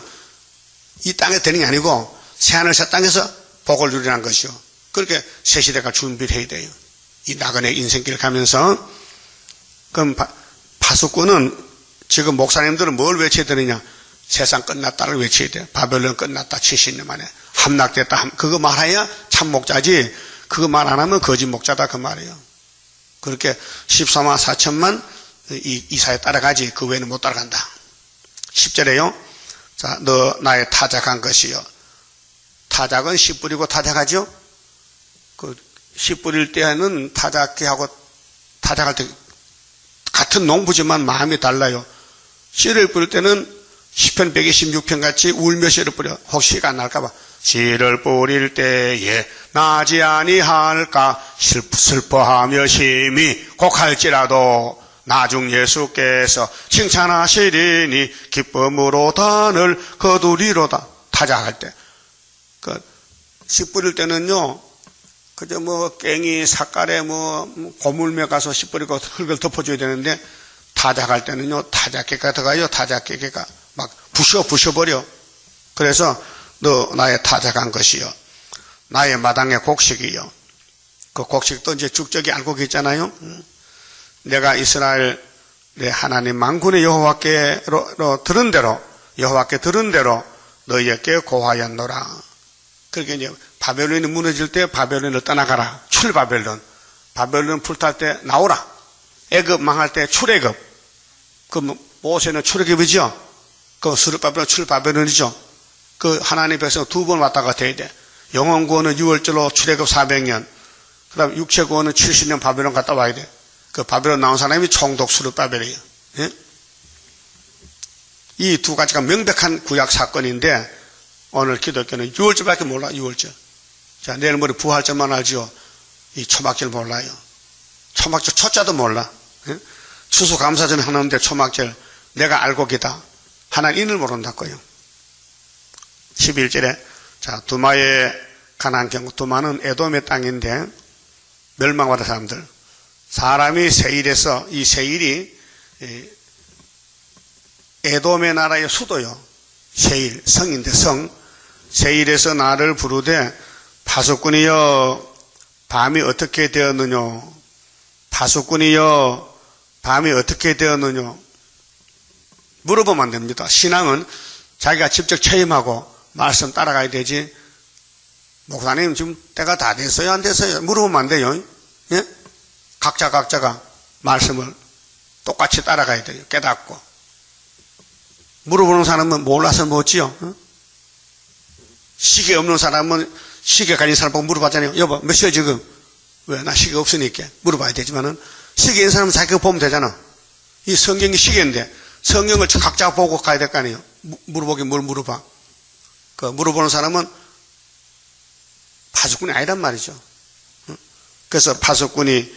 이 땅에 되는 게 아니고 새하늘 새 땅에서 복을 누리라는 것이요. 그렇게 새 시대가 준비를 해야 돼요. 이 나그네 인생길 가면서. 그럼 파수꾼은 지금 목사님들은 뭘 외쳐야 되느냐? 세상 끝났다를 외쳐야 돼요. 바벨론 끝났다 70년 만에 함락됐다. 그거 말해야 참 목자지. 그거 말 안 하면 거짓 목자다 그 말이에요. 그렇게 14만 4천만 이사에 따라가지 그 외에는 못 따라간다. 10절에요. 자, 너 나의 타작한 것이요. 타작은 씨 뿌리고 타작하죠. 그 씨 뿌릴 때는 타작기하고 타작할 때 같은 농부지만 마음이 달라요. 씨를 뿌릴 때는 시편 126편 같이 울며 씨를 뿌려. 혹시 시가 안 날까봐. 씨를 뿌릴 때에 나지 아니할까 슬퍼하며 심히 곡할지라도 나중 예수께서 칭찬하시리니 기쁨으로 단을 거두리로다. 타작할 때. 씨 뿌릴 때는요, 그저 깽이 삿갈에 고물며 가서 씨 뿌리고 흙을 덮어줘야 되는데, 타작할 때는요, 타작개가 들어가요. 타작개가 막 부셔버려. 그래서 너 나의 타작한 것이요, 나의 마당의 곡식이요. 그 곡식도 이제 죽적이 알고 있잖아요. 내가 이스라엘의 하나님 만군의 여호와께로 들은 대로, 여호와께 들은 대로 너희에게 고하였노라. 그렇게 이제 바벨론이 무너질 때 바벨론을 떠나가라. 출바벨론. 바벨론 불탈 때 나오라. 애굽 망할 때 출애굽. 모세는 출애굽이죠. 스룹바벨론 출바벨론이죠. 하나님 백성 두 번 왔다 갔다 해야 돼. 영원 구원은 6월절로 출애굽 400년. 그 다음 육체 구원은 70년 바벨론 갔다 와야 돼. 바벨론 나온 사람이 총독 스룹바벨이에요. 예? 이 두 가지가 명백한 구약 사건인데, 오늘 기독교는 6월절밖에 몰라. 6월절. 자, 내일 모레 부활절만 알지요. 이 초막절 몰라요. 초막절 초자도 몰라. 예? 추수감사절 하는데 초막절 내가 알고 기다. 하나님 인을 모른다고요. 11절에 자, 두마의 가나안 경국. 두마는 에돔의 땅인데 멸망받은 사람들. 사람이 세일에서, 이 세일이 에돔의 나라의 수도요. 세일, 성인데 성. 세일에서 나를 부르되 파수꾼이여 밤이 어떻게 되었느냐. 파수꾼이여 밤이 어떻게 되었느냐. 물어보면 안 됩니다. 신앙은 자기가 직접 체험하고 말씀 따라가야 되지. 목사님 지금 때가 다 됐어요 안 됐어요 물어보면 안 돼요. 예? 각자가 말씀을 똑같이 따라가야 돼요. 깨닫고. 물어보는 사람은 몰라서 못지요. 시계 없는 사람은 시계 가진 사람 보고 물어봤잖아요. 여보 몇 시야 지금? 왜? 나 시계 없으니까. 물어봐야 되지만은 시계 있는 사람은 자기가 보면 되잖아. 이 성경이 시계인데 성경을 각자 보고 가야 될 거 아니에요. 물어보긴 뭘 물어봐. 물어보는 사람은 파수꾼이 아니란 말이죠. 그래서 파수꾼이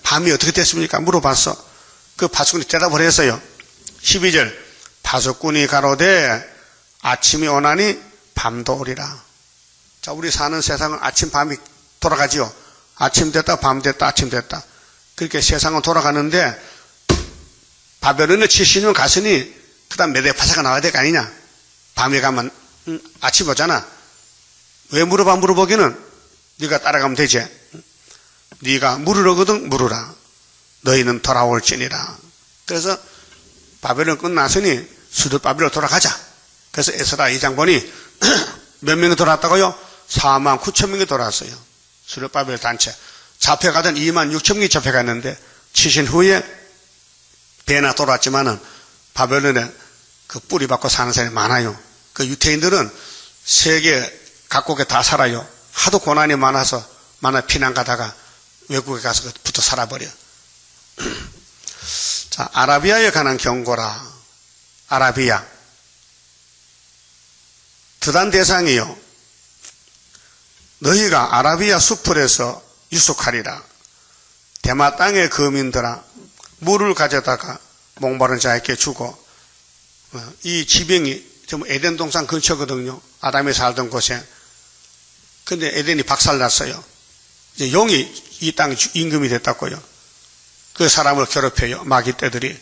밤이 어떻게 됐습니까? 물어봤어. 그 파수꾼이 대답을 했어요. 12절 파수꾼이 가로되 아침이 오나니 밤도 오리라. 자, 우리 사는 세상은 아침 밤이 돌아가지요. 아침 됐다 밤 됐다 아침 됐다. 그렇게 세상은 돌아가는데 바벨론에 70년 갔으니 그 다음 메데파사가 나와야 될 거 아니냐. 밤에 가면 아침 오잖아. 왜 물어보기는 네가 따라가면 되지. 네가 물으려거든 물으라. 너희는 돌아올지니라. 그래서 바벨론 끝났으니 수르바벨로 돌아가자. 그래서 에스라 2장 보니 몇 명이 돌아왔다고요? 4만 9천 명이 돌아왔어요. 수르바벨 단체. 잡혀가던 2만 6천 명이 잡혀갔는데 치신 후에 배나 돌아왔지만은 바벨론에 그 뿌리 받고 사는 사람이 많아요. 그 유태인들은 세계 각국에 다 살아요. 하도 고난이 많아서 피난 가다가 외국에 가서 붙어 살아버려. 자, 아라비아에 관한 경고라. 아라비아. 드단 대상이요. 너희가 아라비아 수풀에서 유숙하리라. 대마 땅의 거민들아 물을 가져다가 목마른 자에게 주고. 이 지병이 전부 에덴 동산 근처거든요. 아담이 살던 곳에. 근데 에덴이 박살났어요. 이제 용이 이 땅 임금이 됐다고요. 그 사람을 괴롭혀요. 마귀떼들이.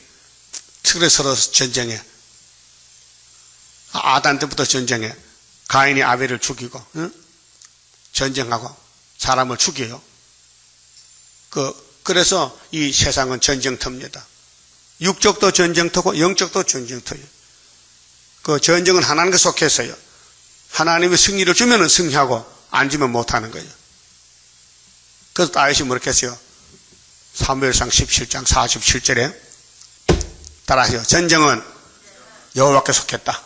그래 서로 전쟁해. 아담 때부터 전쟁해. 가인이 아벨을 죽이고, 응? 전쟁하고 사람을 죽여요. 그래서 이 세상은 전쟁터입니다. 육적도 전쟁터고 영적도 전쟁터예요. 그 전쟁은 하나님께 속했어요. 하나님이 승리를 주면은 승리하고 안 주면 못하는 거예요. 그래서 다윗이 뭐렇게 했어요? 사무엘상 17장 47절에 따라하세요. 전쟁은 여호와께 속했다.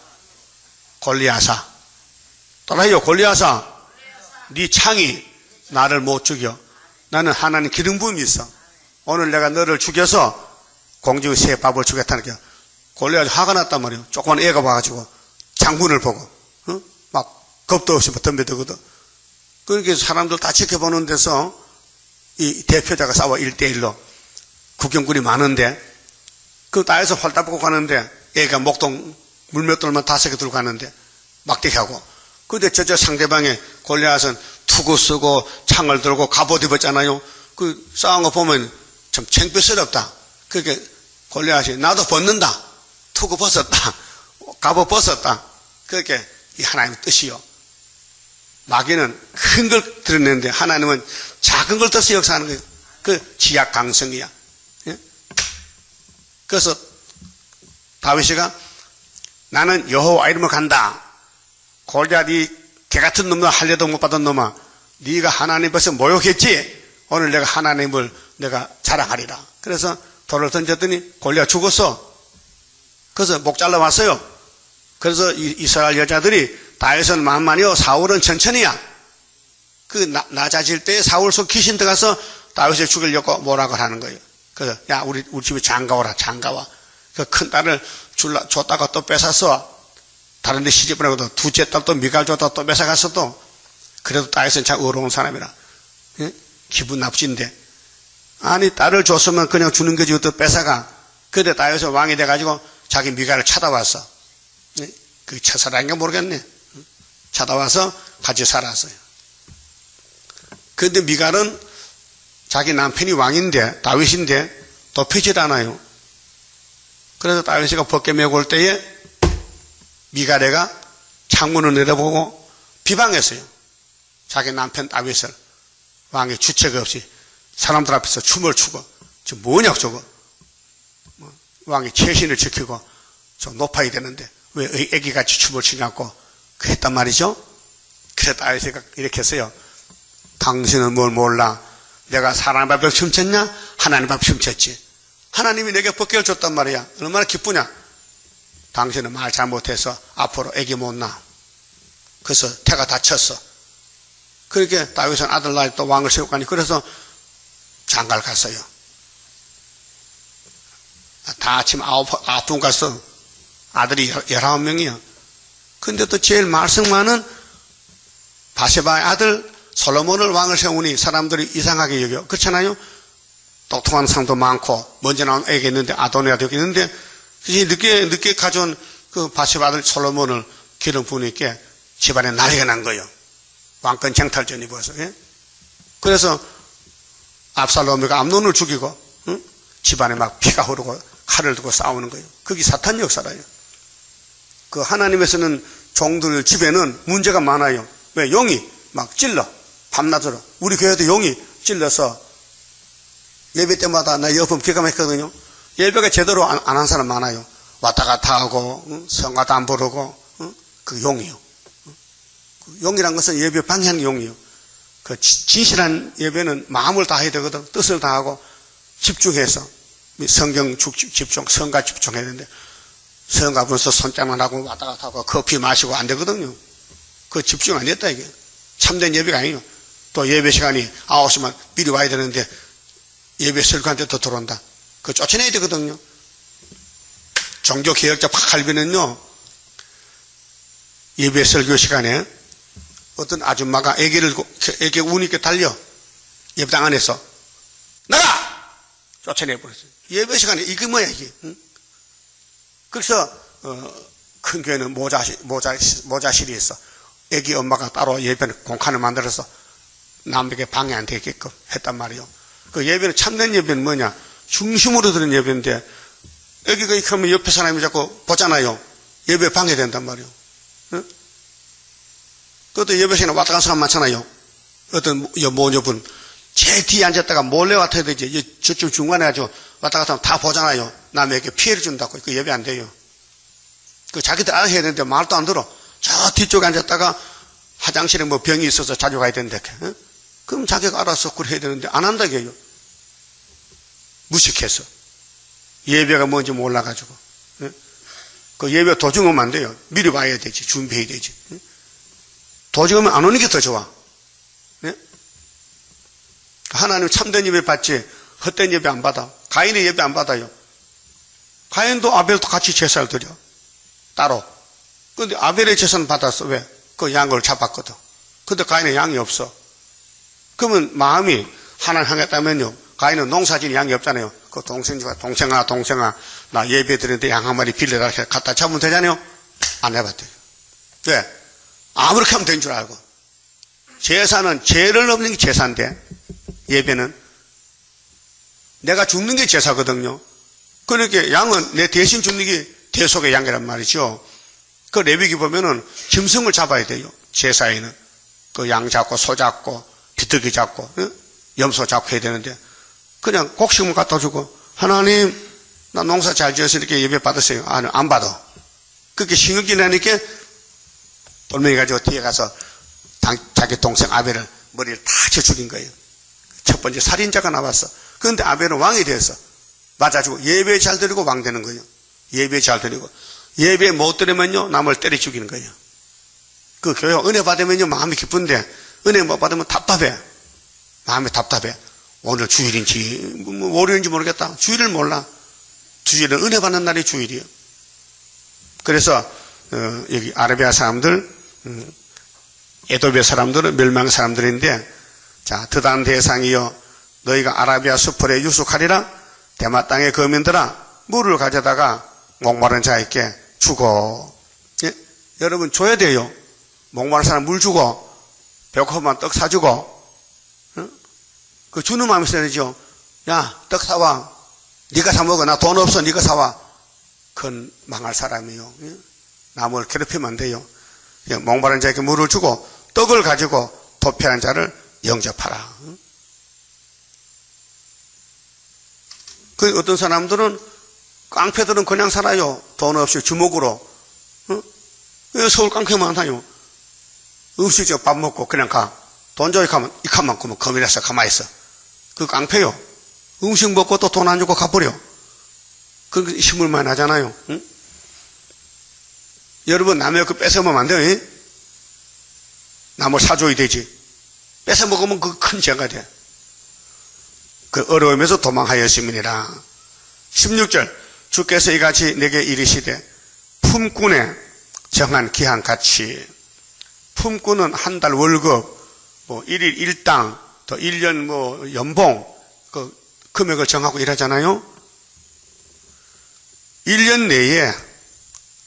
골리앗아. 따라해요. 골리앗아. 네 창이 나를 못 죽여. 나는 하나님 기름 부음이 있어. 오늘 내가 너를 죽여서 공중의 새 밥을 주겠다는 게 골리앗이 화가 났단 말이에요. 조그만 애가 와가지고 장군을 보고 막 겁도 없이 막 덤벼들거든. 그러니까 사람들 다 지켜보는 데서 이 대표자가 싸워 1대1로 국경군이 많은데 그 땅에서 활딱 보고 가는데 애가 목동 물맷돌만 5개 들고 가는데 막대기하고 근데 저 상대방의 골리앗은 투구 쓰고 창을 들고 갑옷 입었잖아요. 그 싸운 거 보면 참 창피스럽다. 그렇게 골리앗이 나도 벗는다. 투구 벗었다. 갑옷 벗었다. 그렇게 이 하나님의 뜻이요. 마귀는 큰 걸 드러내는데 하나님은 작은 걸 떠서 역사하는 거예요. 그 지약 강성이야. 예? 그래서 다윗이가 나는 여호와 이름을 간다. 골리앗이 개같은 놈을 할례도 못 받은 놈아 네가 하나님 앞에서 모욕했지. 오늘 내가 하나님을 내가 자랑하리라. 그래서 돌을 던졌더니 골리앗 죽었어. 그래서 목 잘라왔어요. 그래서 이스라엘 여자들이 다윗은 만만이요 사울은 천천히야. 그 낮아질 때 사울 속 귀신 들어가서 다윗을 죽이려고 뭐라고 하는 거예요. 그래서 야 우리 집에 장가오라 장가와. 그 큰 딸을 줬다가 또 뺏어서 다른 데 시집 보내고 둘째 딸 또 미갈 줬다가 또 뺏어갔어 또. 그래도 다윗은 참 어려운 사람이라. 예? 기분 나쁘진데. 아니 딸을 줬으면 그냥 주는 거지 또 뺏어가. 그런데 다윗은 왕이 돼가지고 자기 미갈을 찾아왔어. 예? 그 첫사랑인가 모르겠네. 찾아와서 같이 살았어요. 그런데 미갈은 자기 남편이 왕인데 다윗인데 돕히질 않아요. 그래서 다윗이가 벗게 메고 올 때에 미갈애가 창문을 내려보고 비방했어요. 자기 남편 다윗을 왕의 주책 없이 사람들 앞에서 춤을 추고 저 뭐냐 저거 왕의 최신을 지키고 좀 높아야 되는데 왜 애기같이 춤을 추냐고 그랬단 말이죠. 그래서 다윗이가 이렇게 했어요. 당신은 뭘 몰라. 내가 사람 앞에 춤췄냐? 하나님 앞에 춤췄지. 하나님이 내게 벗개를 줬단 말이야. 얼마나 기쁘냐. 당신은 말 잘못해서 앞으로 애기 못 낳아. 그래서 태가 다쳤어. 그렇게 다윗은 아들 낳아 또 왕을 세우고 가니 그래서 장가를 갔어요. 다 아침 9분 가서 아들이 19명이야. 근데 또 제일 말썽 많은 바세바의 아들 솔로몬을 왕을 세우니 사람들이 이상하게 여겨. 그렇잖아요? 똑똑한 사람도 많고 먼저 나온 애가 있는데 아도니아도 여기 있는데 늦게 가져온 그 바세바 아들 솔로몬을 기름 부으니까 집안에 난리가 난 거예요. 왕권 쟁탈전이 벌써. 예? 그래서 압살롬이가 암논을 죽이고 집안에 막 피가 흐르고 칼을 들고 싸우는 거예요. 그게 사탄 역사라요. 그 하나님에서는 종들 집에는 문제가 많아요. 왜? 용이 막 찔러. 밤낮으로. 우리 교회도 용이 찔러서 예배 때마다 나 여품 기가 막히거든요. 예배가 제대로 안 한 사람 많아요. 왔다 갔다 하고 성가도 안 부르고 그 용이요. 그 용이란 것은 예배 방향 용이요. 그 진실한 예배는 마음을 다해야 되거든. 뜻을 다하고 집중해서 성경 집중, 성가 집중해야 되는데 성가 부르면서 손장만 하고 왔다 갔다 하고 커피 마시고 안 되거든요. 그 집중 안 됐다 이게. 참된 예배가 아니에요. 또 예배 시간이 9시만 미리 와야 되는데 예배 설교한테 또 들어온다. 그거 쫓아내야 되거든요. 종교개혁자 박할비는요, 예배 설교 시간에 어떤 아줌마가 애기 우니까 달려. 예배당 안에서 나가! 쫓아내버렸어요. 예배 시간에 이게 뭐야 이게. 응? 그래서 큰 교회는 모자실이 있어. 애기 엄마가 따로 예배는 공간을 만들어서 남에게 방해 안 되게끔 했단 말이에요. 그 예배는 참된 예배는 뭐냐? 중심으로 드는 예배인데 애기가 이렇게 하면 옆에 사람이 자꾸 보잖아요. 예배 방해된단 말이에요. 응? 그것도 예배 시간에 왔다 간 사람 많잖아요. 어떤 모녀분 제일 뒤에 앉았다가 몰래 왔다 해야 되지. 저쪽 중간에 가지고 왔다 갔다 하면 다 보잖아요. 남에게 피해를 준다고. 그 예배 안 돼요. 그 자기들 알아서 해야 되는데 말도 안 들어. 저 뒤쪽에 앉았다가 화장실에 뭐 병이 있어서 자주 가야 되는데, 응? 그럼 자기가 알아서 그걸 해야 되는데 안 한다 이게요. 무식해서. 예배가 뭔지 몰라가지고. 응? 그 예배 도중하면 안 돼요. 미리 와야 되지. 준비해야 되지. 응? 도중하면 안 오는 게 더 좋아. 응? 하나님 참된 예배 받지 헛된 예배 안 받아. 가인의 예배 안 받아요. 가인도 아벨도 같이 제사를 드려. 따로. 근데 아벨의 제사는 받았어. 왜? 그 양을 잡았거든. 근데 가인의 양이 없어. 그러면 마음이 하나님 향했다면요. 가인은 농사진 양이 없잖아요. 그 동생아, 나 예배 드리는데 양 한 마리 빌려라. 갖다 잡으면 되잖아요. 안 해봤대요. 왜? 아무렇게 하면 된 줄 알고. 제사는 죄를 없는 게 제사인데, 예배는 내가 죽는 게 제사거든요. 그러니까 양은 내 대신 죽는 게 대속의 양이란 말이죠. 그 레위기 보면은 짐승을 잡아야 돼요. 제사에는 그 양 잡고 소 잡고 비둘기 잡고 염소 잡고 해야 되는데 그냥 곡식물 갖다 주고 하나님 나 농사 잘 지어서 이렇게 예배 받으세요. 안 받아. 그렇게 신경기 나니까 돌멩이 가지고 뒤에 가서 자기 동생 아벨을 머리를 다 쳐 죽인 거예요. 첫 번째 살인자가 나왔어. 그런데 아벨은 왕이 됐어. 맞아주고 예배 잘 드리고 왕 되는 거예요. 예배 잘 드리고 예배 못 드리면요 남을 때려 죽이는 거예요. 그 교회 은혜 받으면요 마음이 기쁜데 은혜 못 받으면 답답해. 마음이 답답해. 오늘 주일인지 월요일인지 모르겠다. 주일을 몰라. 주일은 은혜 받는 날이 주일이에요. 그래서 여기 아라비아 사람들 에도비아 사람들은 멸망 사람들인데 자 드단 대상이여 너희가 아라비아 수풀에 유숙하리라. 대마 땅의 거민들아 물을 가져다가 목마른 자에게 주고. 예? 여러분 줘야 돼요. 목마른 사람 물 주고 배고프면 떡 사주고 그 주는 마음이 있어야 되죠. 야 떡 사와. 네가 사 먹어. 나 돈 없어. 네가 사와. 그건 망할 사람이에요. 예? 남을 괴롭히면 안 돼요. 예? 목마른 자에게 물을 주고 떡을 가지고 도피하는 자를 영접하라. 그 어떤 사람들은 깡패들은 그냥 살아요. 돈 없이 주먹으로. 서울 깡패 많아요. 음식점 밥 먹고 그냥 가. 돈 줘야 가면 이 칸만큼은 거미라서 가만히 있어. 그 깡패요. 음식 먹고 또 돈 안 주고 가버려. 그 힘을만 하잖아요. 응? 여러분 남의 그 뺏어 먹으면 안 돼요. 예? 남을 사줘야 되지. 뺏어 먹으면 그 큰 죄가 돼. 그 어려움에서 도망하였음이니라. 16절 주께서 이같이 내게 이르시되 품꾼의 정한 기한같이. 품꾼은 한 달 월급 뭐 1일 일당 또 1년 뭐 연봉 그 금액을 정하고 일하잖아요. 1년 내에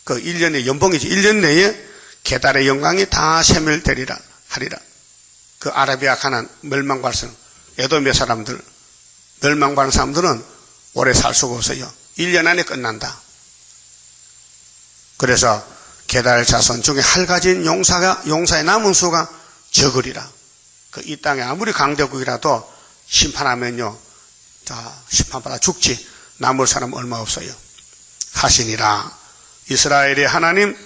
그 1년의 연봉이지. 1년 내에 계달의 영광이 다 세멸되리라 하리라. 그 아라비아 가난 멸망발성 에돔의 사람들 멸망받은 사람들은 오래 살 수가 없어요. 1년 안에 끝난다. 그래서 게달 자손 중에 할가진 용사의 남은 수가 적으리라. 그 이 땅에 아무리 강대국이라도 심판하면요, 심판받아 죽지. 남을 사람 얼마 없어요. 하시니라. 이스라엘의 하나님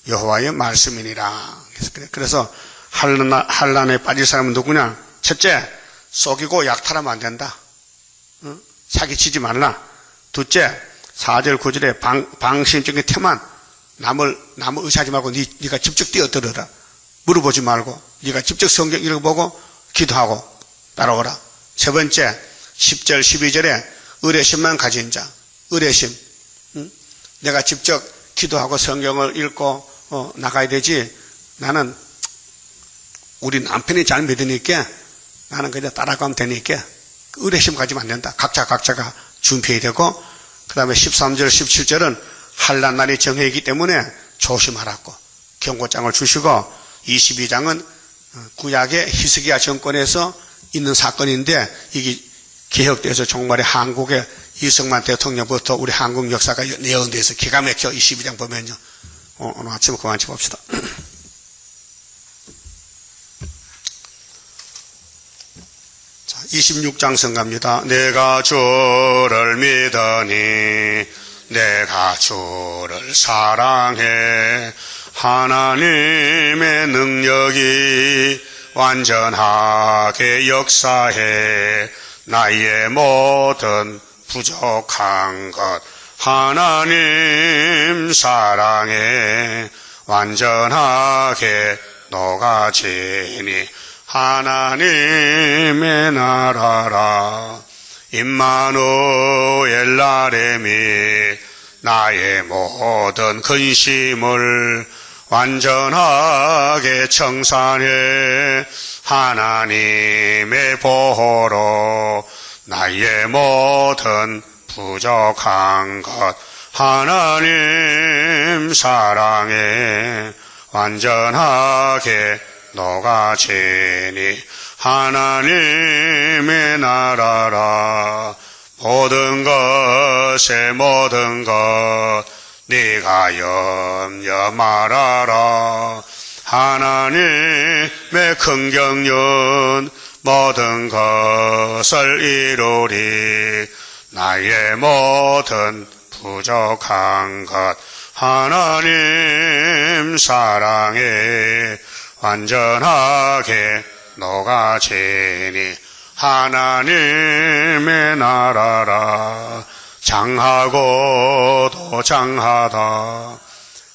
여호와의 말씀이니라. 그래서 환난에 빠질 사람은 누구냐? 첫째, 속이고 약탈하면 안 된다. 사기치지 말라. 둘째, 4절 9절에 방심적인 태만 남을 의지하지 말고 네가 직접 뛰어들어라. 물어보지 말고 네가 직접 성경 읽어보고 기도하고 따라오라. 세 번째, 10절 12절에 의뢰심만 가진 자. 의뢰심. 내가 직접 기도하고 성경을 읽고 나가야 되지. 나는 우리 남편이 잘 믿으니까 나는 그냥 따라가면 되니까 의뢰심 가지면 안 된다. 각자가 준비해야 되고, 그 다음에 13절 17절은 환난 날이 정해있기 때문에 조심하라고 경고장을 주시고, 22장은 구약의 히스기야 정권에서 있는 사건인데 이게 개혁돼서 정말에 한국의 이승만 대통령부터 우리 한국 역사가 예언돼서 기가 막혀. 22장 보면요. 오늘 아침에 그만 봅시다. 자, 26장 성갑니다. 내가 주를 믿으니 내가 주를 사랑해. 하나님의 능력이 완전하게 역사해. 나의 모든 부족한 것 하나님 사랑에 완전하게 녹아지니 하나님의 나라라. 임마누엘 나레미 나의 모든 근심을 완전하게 청산해 하나님의 보호로 나의 모든 부족한 것 하나님 사랑에 완전하게 녹아지니 하나님의 나라라 모든 것에 모든 것 네가 염려 말아라 하나님의 긍정은 모든 것을 이루리 나의 모든 부족한 것 하나님 사랑에 완전하게 녹아지니 하나님의 나라라 장하고도 장하다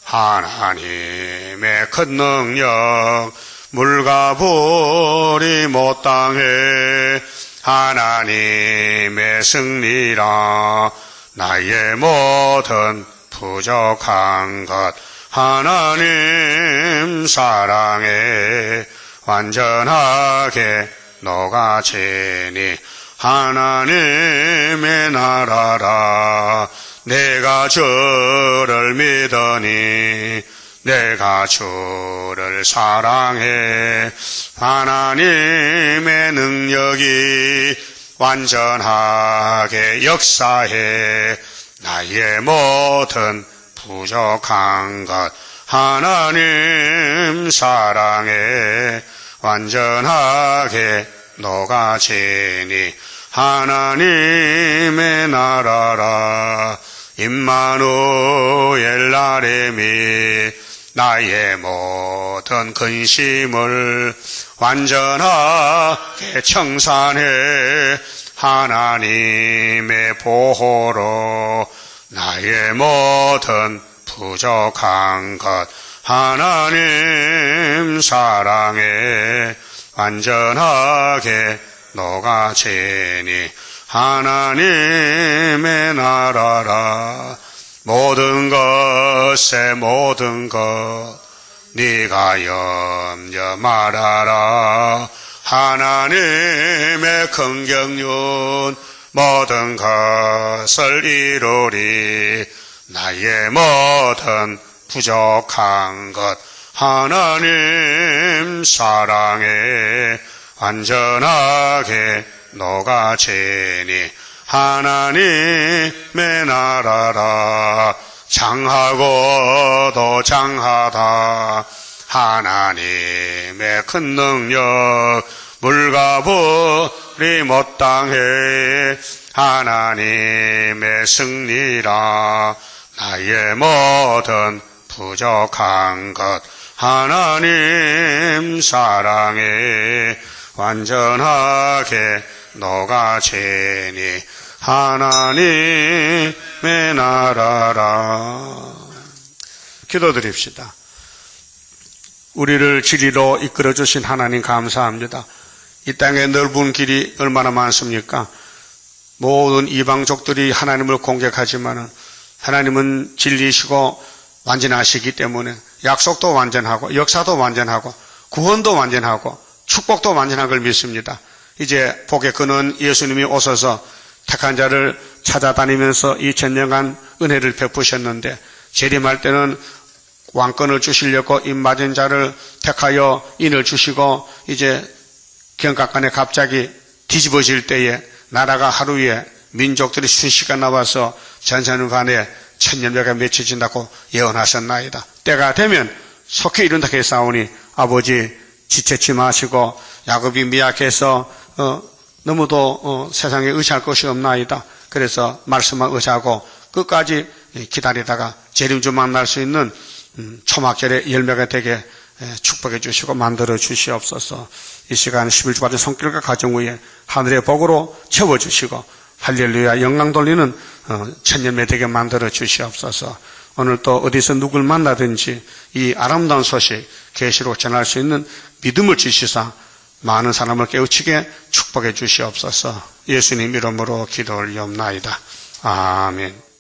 하나님의 큰 능력 물과 불이 못 당해 하나님의 승리라 나의 모든 부족한 것 하나님 사랑에 완전하게 녹아지니 하나님의 나라라 내가 주를 믿으니 내가 주를 사랑해 하나님의 능력이 완전하게 역사해 나의 모든 부족한 것 하나님 사랑에 완전하게 녹아지니 하나님의 나라라 임마누엘 나레미 나의 모든 근심을 완전하게 청산해 하나님의 보호로 나의 모든 부족한 것 하나님 사랑에 완전하게 녹아지니 하나님의 나라라 모든 것에 모든 것 네가 염려 말아라 하나님의 긍정윤 모든 것을 이루리 나의 모든 부족한 것 하나님 사랑에 완전하게 녹아지니 하나님의 나라라 장하고도 장하다 하나님의 큰 능력 물과 불이 못 당해 하나님의 승리라 나의 모든 부족한 것 하나님 사랑에 완전하게 녹아지니 하나님의 나라라. 기도드립시다. 우리를 진리로 이끌어주신 하나님 감사합니다. 이 땅에 넓은 길이 얼마나 많습니까? 모든 이방족들이 하나님을 공격하지만 하나님은 진리시고 완전하시기 때문에 약속도 완전하고 역사도 완전하고 구원도 완전하고 축복도 완전한 걸 믿습니다. 이제 복의 근원 예수님이 오셔서 택한 자를 찾아다니면서 2000년간 은혜를 베푸셨는데 재림할 때는 왕권을 주시려고 입맞은 자를 택하여 인을 주시고 이제 경각간에 갑자기 뒤집어질 때에 나라가 하루에 민족들이 순식간 나와서 전선간에 천년배가 맺혀진다고 예언하셨나이다. 때가 되면 속히 이룬다 했사오니 아버지 지체치 마시고 야곱이 미약해서 너무도 세상에 의지할 것이 없나이다. 그래서 말씀만 의지하고 끝까지 기다리다가 재림주 만날 수 있는 초막절의 열매가 되게 축복해 주시고 만들어 주시옵소서. 이 시간 11주 받은 손길과 가정 위에 하늘의 복으로 채워주시고 할렐루야 영광 돌리는 천년매 되게 만들어 주시옵소서. 오늘 또 어디서 누굴 만나든지 이 아름다운 소식 계시로 전할 수 있는 믿음을 주시사 많은 사람을 깨우치게 축복해 주시옵소서. 예수님 이름으로 기도 올리옵나이다. 아멘.